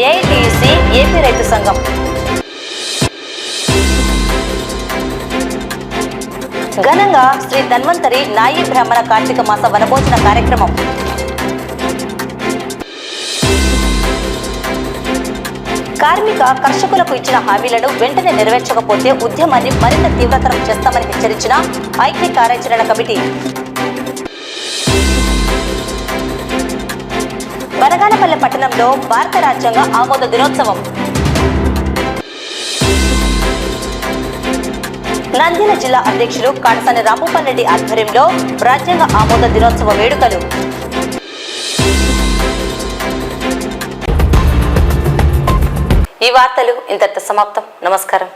S1: ఏఐటీయూసీ ఏపీ రైతు సంఘం. ఘనంగా శ్రీ ధన్వంతరి నాయి బ్రాహ్మణ కార్తీక మాస వనభోజన కార్యక్రమం. కార్మిక కర్షకులకు ఇచ్చిన హామీలను వెంటనే నెరవేర్చకపోతే ఉద్యమాన్ని మరింత తీవ్రతరం చేస్తామని హెచ్చరించిన ఐక్య కార్యాచరణ కమిటీ. బనగానపల్లె పట్టణంలో భారత రాజ్యాంగ ఆమోద దినోత్సవం. నంద్యాల జిల్లా అధ్యక్షులు కాడసాని రాంభూపాల్ రెడ్డి ఆధ్వర్యంలో రాజ్యాంగ ఆమోద దినోత్సవ వేడుకలు. ఈ వార్తలు ఇంతటితో సమాప్తం. నమస్కారం.